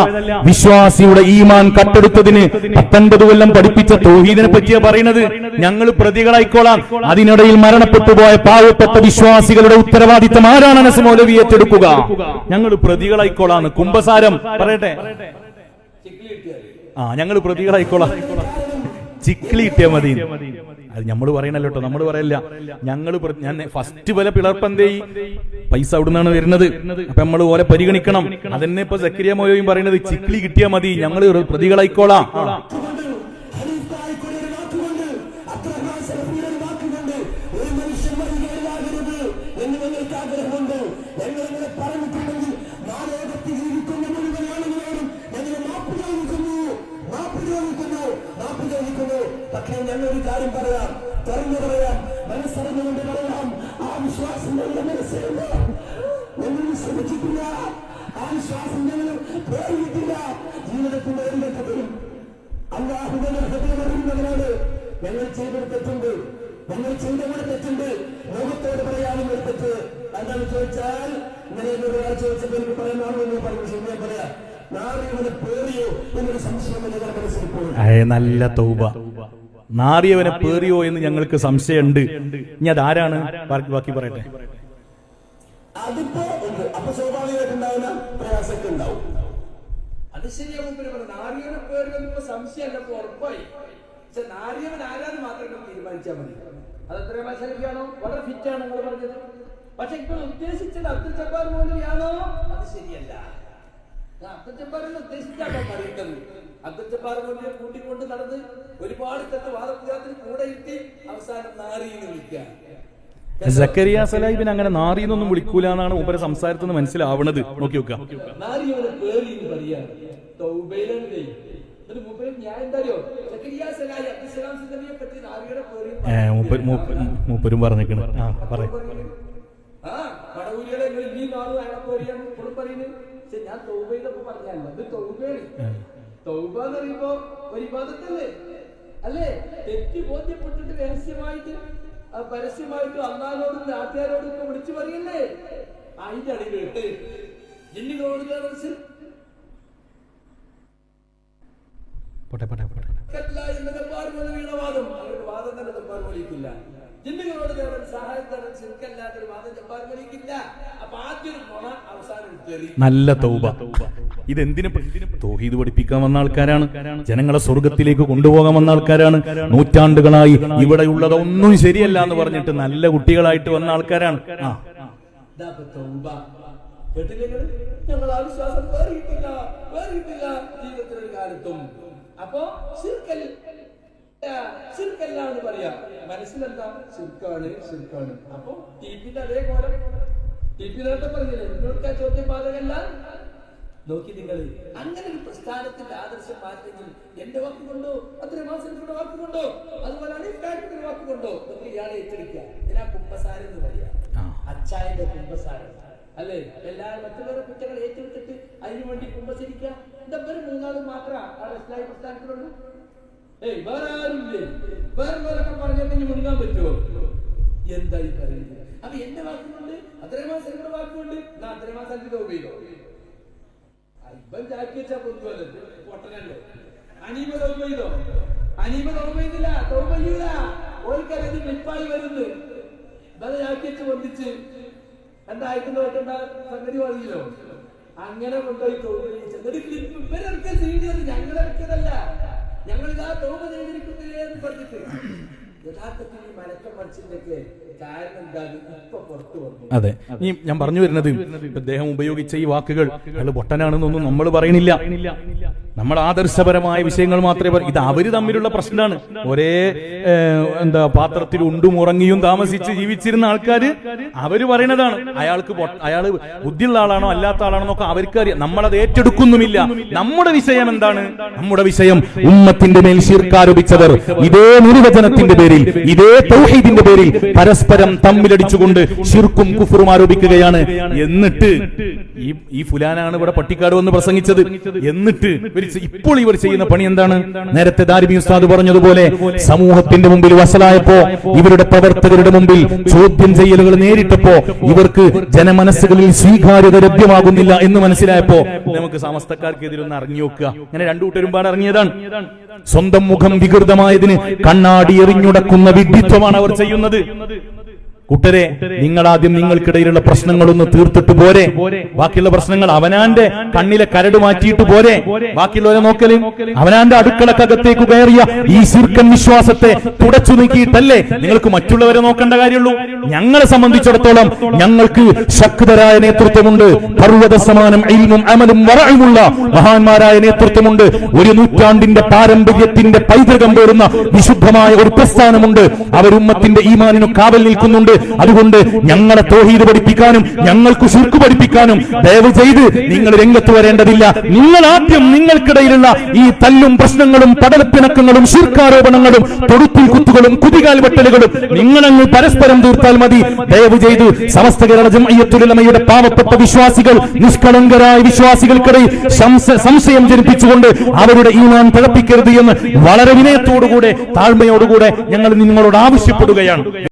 വിശ്വാസിയുടെ ഈമാൻ കട്ടെടുത്തതിന് 19 കൊല്ലം പഠിപ്പിച്ച തൗഹീദിനെ പറ്റിയാ പറയുന്നത്. ഞങ്ങൾ പ്രതികളായിക്കോളാം. അതിനിടയിൽ മരണപ്പെട്ടു പോയ പാവപ്പെട്ട വിശ്വാസികളുടെ ഉത്തരവാദിത്തം ആരാണ് അനസ് മൗലവി ഏറ്റെടുക്കുക? ഞങ്ങൾ പ്രതികളായിക്കോളാന്ന്. കുംഭസാരം പറയട്ടെ. ഞങ്ങൾ പ്രതികളായിക്കോളാം. ചിക്ലി കിട്ടിയാ മതി. അത് നമ്മൾ പറയണല്ലോ കേട്ടോ, നമ്മൾ പറയല്ല. ഞാൻ ഫസ്റ്റ് വില പിളർപ്പന്തേ പൈസ അവിടെ നിന്നാണ് വരുന്നത്. അപ്പൊ നമ്മൾ ഓലെ പരിഗണിക്കണം. അതന്നെ ഇപ്പൊ സക്കരിയ മൗലവിയും പറയുന്നത്, ചിക്ലി കിട്ടിയാ മതി, ഞങ്ങൾ പ്രതികളായിക്കോളാം. പക്ഷേ ഞങ്ങളൊരു കാര്യം പറയാം, തുറന്നു പറയാം, മനസ്സറിഞ്ഞുകൊണ്ട് പറയാം. ആ വിശ്വാസം ഞങ്ങളുടെ മനസ്സിലില്ല, ഞങ്ങൾ ശ്രമിച്ചിട്ടില്ല. ആ വിശ്വാസം ഞങ്ങൾ പ്രയോഗിക്കില്ല. ജീവിതത്തിന്റെ ഒരു ഘട്ടത്തിലും അല്ലാഹുവിന്റെ ഹൃദയം അറിയുന്നതിനാണ്. ഞങ്ങൾ ചെയ്തൊരു തെറ്റുണ്ട്, ഞങ്ങൾ ചെയ്തവിടെ തെറ്റുണ്ട്. ലോകത്തോട് പറയാനും ഒരു തെറ്റ്. എന്താണെന്ന് ചോദിച്ചാൽ, ഇങ്ങനെ ഒരാൾ ചോദിച്ചപ്പോൾ എനിക്ക് പറയാനാണോ എന്ന് പറഞ്ഞു. ശരിയാ പറയാം, നാറിയവനെ പേറിയോ എന്നൊരു സംശയം ഞങ്ങളുടെ മനസ്സിൽ പോയി. നല്ല തൗബ. നാറിയവനെ പേറിയോ എന്ന് ഞങ്ങൾക്ക് സംശയമുണ്ട്. ഇനി അതാരാണ്? ബാക്കി പറയട്ടെ. അതിപ്പോ ഉണ്ട്. അപ്പൊ സ്വാഭാവികമായിട്ടുണ്ടാവുന്ന പ്രയാസമൊക്കെ ഉണ്ടാവും. അത് ശരിയാ. നാറിയവനെ പേറിയോ സംശയമല്ല, ഇപ്പൊ ഉറപ്പായി. പക്ഷെ നാറിയവൻ ആരാന്ന് മാത്രം തീരുമാനിച്ചാൽ മതി. അത് എത്ര മത്സരിക്കാണോ വളരെ ഫിറ്റാണ് നിങ്ങൾ പറഞ്ഞത്. പക്ഷെ ഇപ്പോൾ ഉദ്ദേശിച്ചത് അബ്ദുൽ ജബ്ബാർ മൗലവിയാണോ? അത് ശരിയല്ല. അബ്ദുൽ ജബ്ബാറിനെ ഉദ്ദേശിച്ചാണോ പറയുന്നത്? അബ്ദുൽ ജബ്ബാർ മൗലവിയെ കൂട്ടിക്കൊണ്ട് നടന്ന് ഒരുപാട് തെറ്റ് വാദപ്രചാരത്തിന് കൂടെ ഇരുത്തി അവസാനം നാറിയെന്ന് വിളിക്കുക. സക്കരിയ സലാഹിബിന് അങ്ങനെ നാറിയെന്നൊന്നും വിളിക്കൂല എന്നാണ് മൂപ്പരെ സംസാരത്തിൽ നിന്ന് മനസ്സിലാവണത്. നോക്കി നോക്കുക. നാറിയവനെ പേറി എന്ന് പറയാ തൗബയിലാണ്. മൂപ്പരും പറഞ്ഞേക്കണ്. ഞാൻ തൗബയിലൊക്കെ പറഞ്ഞാൽ അത് തൗബയാണ്. തൗബ എന്ന് പറയുമ്പോ ഒരു ഇബാദത്തല്ലേ, അല്ലേ? തെറ്റ് ബോധ്യപ്പെട്ടിട്ട് രഹസ്യമായിട്ട് പരസ്യമായിട്ടും അള്ളാഹോടും നാട്ടുകാരോടും ഒക്കെ വിളിച്ചു പറയല്ലേ? അതിന്റെ അടിയിലിട്ട് ജിന്നിനോട് വാദം തന്നെ ദബ്ബാർ മൗലവിക്കില്ല. ജിന്നുകളോട് തേടാൻ സഹായം തേടാൻ ശിർക്കല്ലാത്തൊരു വാദം ജബ്ബാർ മലിക്കില്ല. അപ്പൊ ആദ്യം ഒരു നുണ, അവസാനം തെറി. നല്ല തൗബ. ഇതെന്തിനു തൗഹീദ് പഠിപ്പിക്കാൻ വന്ന ആൾക്കാരാണ്, ജനങ്ങളെ സ്വർഗത്തിലേക്ക് കൊണ്ടുപോകാൻ വന്ന ആൾക്കാരാണ്. നൂറ്റാണ്ടുകളായി ഇവിടെയുള്ളതൊന്നും ശരിയല്ല എന്ന് പറഞ്ഞിട്ട് നല്ല കുട്ടികളായിട്ട് വന്ന ആൾക്കാരാണ്. ഞങ്ങൾ ആ വിശ്വാസം വേറിയിട്ടില്ല ജീവിതത്തിലൊരു കാലത്തും. അപ്പോ ശിർക്കല്ല എന്ന് പറയാ, മനസ്സിലെന്താ ശിർക്കാണ്. അപ്പൊ ടീപ്പിന്റെ അതേ കോലം ടീപ്പി നേരത്തെ പറഞ്ഞില്ലേ, നിങ്ങൾക്ക് ചോദ്യം ബാധകല്ല. നോക്കി നിങ്ങൾ അങ്ങനെ ഒരു പ്രസ്ഥാനത്തിന്റെ ആദർശം മാറ്റെങ്കിൽ എന്റെ വാക്കുകൊണ്ടോ അത്രയും മാസങ്ങളുടെ വാക്കുകൊണ്ടോ അതുപോലെയാണ് ഫാക്ടറിയുടെ വാക്കുകൊണ്ടോ നമുക്ക് ഇയാളെ ഏറ്റെടുക്കുക. ഇതിനാ കുമ്പസാരം എന്ന് പറയാ, അച്ചായന്റെ കുമ്പസാരം അല്ലേ. എല്ലാവരും മറ്റുള്ളവരുടെ കുറ്റങ്ങൾ ഏറ്റെടുത്തിട്ട് അതിനു വേണ്ടി കുമ്പസരിക്കുക. ഇതൊരു മൂന്നാളും മാത്രമാണ് ആ ഇസ്ലാമിക പ്രസ്ഥാനത്തിലുള്ളൂ. വേറെ ആരുമില്ലേ? വേറെ പോലൊക്കെ പറഞ്ഞിട്ടുണ്ടെങ്കിൽ മുഴുകാൻ പറ്റുമോ? എന്തായി പറയുന്നത്? അപ്പൊ എന്റെ വാക്കുകൊണ്ട് അത്രയും മാസങ്ങളുടെ വാക്കുകൊണ്ട് അത്രയും മാസം ഉപയോഗിക്കോ? ഇവൻ ചാക്കി വെച്ചാ പൊതുവല്ലോ പൊട്ടനല്ലേ. അനീമ തൗബയിലോ? അനീമ തൗബയില്ല, തൗബയില്ല. ഓൽക്കത് ക്ലിപ്പായി വരുന്നു. ഇവനെ ചാക്കി വെച്ച് പൊന്തിച്ച് എന്തായിട്ടെന്ന് പറ്റേണ്ട സംഗതി പറഞ്ഞല്ലോ. അങ്ങനെ കൊണ്ടുപോയി തൗബ ചെയ്യിച്ചത് ക്ലിപ്പ് ഇവരൊക്കെ ചെയ്തത് ഞങ്ങളിറക്കിയതല്ല. ഞങ്ങളിതാ തൗബ ചെയ്തിരിക്കുന്നില്ലേ എന്ന് പറഞ്ഞിട്ട് യഥാർത്ഥത്തിൽ ഈ മലക്കം മറിച്ചിട്ടൊക്കെ കാരണം എന്താണ് ഇപ്പൊ പുറത്തു വന്നു. അതെ, ഈ ഞാൻ പറഞ്ഞു വരുന്നത് അദ്ദേഹം ഉപയോഗിച്ച ഈ വാക്കുകൾ അയാൾ പൊട്ടനാണെന്നൊന്നും നമ്മൾ പറയണില്ല. നമ്മൾ ആദർശപരമായ വിഷയങ്ങൾ മാത്രമേ പറയൂ. ഇത് അവര് തമ്മിലുള്ള പ്രശ്നമാണ്. ഒരേ പാത്രത്തിൽ ഉണ്ടും ഉറങ്ങിയും താമസിച്ച് ജീവിച്ചിരുന്ന ആൾക്കാര് അവര് പറയുന്നതാണ്. അയാള് ബുദ്ധിയുള്ള ആളാണോ അല്ലാത്ത ആളാണോ എന്നൊക്കെ അവർക്കറിയാം. നമ്മളത് ഏറ്റെടുക്കുന്നുമില്ല. നമ്മുടെ വിഷയം എന്താണ്? നമ്മുടെ വിഷയം ഉമ്മത്തിന്റെ മേൽ ശിർക്ക് ആരോപിച്ചവർ ഇതേ നിർവചനത്തിന്റെ പേരിൽ, ഇതേ തൗഹീദിന്റെ പേരിൽ പരസ്പരം തമ്മിലടിച്ചുകൊണ്ട് ശിർക്കും കുഫറും ആരോപിക്കുകയാണ്. എന്നിട്ട് ഈ ഫുലാനാണ് ഇവിടെ പട്ടിക്കാട് വന്ന് പ്രസംഗിച്ചത്. എന്നിട്ട് ഇപ്പോൾ ഇവർ ചെയ്യുന്ന പണി എന്താണ്? നേരത്തെ ദാരിമി ഉസ്താദ് പറഞ്ഞതുപോലെ സമൂഹത്തിന്റെ മുമ്പിൽ വഷളായപ്പോ, ഇവരുടെ പ്രവർത്തകരുടെ മുമ്പിൽ ചോദ്യം ചെയ്യലുകൾ നേരിട്ടപ്പോ, ഇവർക്ക് ജനമനസ്സുകളിൽ സ്വീകാര്യത ലഭ്യമാകുന്നില്ല എന്ന് മനസ്സിലായപ്പോ നമുക്ക് സമസ്തക്കാർക്കെതിരൊന്ന് ഇറങ്ങി നോക്കുക. അങ്ങനെ രണ്ടു കൂട്ടരും പാടെ ഇറങ്ങിയതാണ്. സ്വന്തം മുഖം വികൃതമായതിന് കണ്ണാടി എറിഞ്ഞുടക്കുന്ന വിഡ്ഢിത്വമാണ് അവർ ചെയ്യുന്നത്. കൂട്ടരെ, നിങ്ങളാദ്യം നിങ്ങൾക്കിടയിലുള്ള പ്രശ്നങ്ങളൊന്ന് തീർത്തിട്ട് പോരെ. ബാക്കിയുള്ള പ്രശ്നങ്ങൾ അവനാന്റെ കണ്ണിലെ കരട് മാറ്റിയിട്ട് പോരെ. ബാക്കിയുള്ളവരെ നോക്കലും അവനാന്റെ അടുക്കളക്കകത്തേക്ക് കയറിയ ഈ ശിർക്കൻ വിശ്വാസത്തെ തുടച്ചു നീക്കിയിട്ടല്ലേ നിങ്ങൾക്ക് മറ്റുള്ളവരെ നോക്കേണ്ട കാര്യമുള്ളൂ. ഞങ്ങളെ സംബന്ധിച്ചിടത്തോളം ഞങ്ങൾക്ക് ശക്തരായ നേതൃത്വമുണ്ട്. പർവ്വത സമാനം ഇൽമും അമലും വറഅമുള്ള മഹാന്മാരായ നേതൃത്വമുണ്ട്. ഒരു നൂറ്റാണ്ടിന്റെ പാരമ്പര്യത്തിന്റെ പൈതൃകം പേറുന്ന വിശുദ്ധമായ ഒരു പ്രസ്ഥാനമുണ്ട്. അവരുമ്മത്തിന്റെ ഈമാനിനു കാവൽ നിൽക്കുന്നുണ്ട്. അതുകൊണ്ട് ഞങ്ങളെ തൗഹീദ് പഠിപ്പിക്കാനും ഞങ്ങൾക്ക് ശിർക്ക് പഠിപ്പിക്കാനും ദയവ് ചെയ്ത് നിങ്ങൾ രംഗത്ത് വരേണ്ടതില്ല. നിങ്ങൾ ആദ്യം നിങ്ങൾക്കിടയിലുള്ള ഈ തല്ലും പ്രശ്നങ്ങളും പടലപ്പിണക്കങ്ങളും ശിർക്കാരോപണങ്ങളും തൊടുത്തിൽ കുത്തുകളും കുതികാൽ വെട്ടലുകളും നിങ്ങളങ്ങ് പരസ്പരം തീർത്താൽ മതി. ദയവ് ചെയ്ത് സമസ്ത കേരള ജംഇയ്യത്തുൽ ഉലമയുടെ പാവപ്പെട്ട വിശ്വാസികൾ, നിഷ്കളങ്കരായ വിശ്വാസികൾക്കിടയിൽ സംശയം ജനിപ്പിച്ചുകൊണ്ട് അവരുടെ ഈമാൻ പിഴപ്പിക്കരുത് എന്ന് വളരെ വിനയത്തോടുകൂടെ താഴ്മയോടുകൂടെ ഞങ്ങൾ നിങ്ങളോട് ആവശ്യപ്പെടുകയാണ്.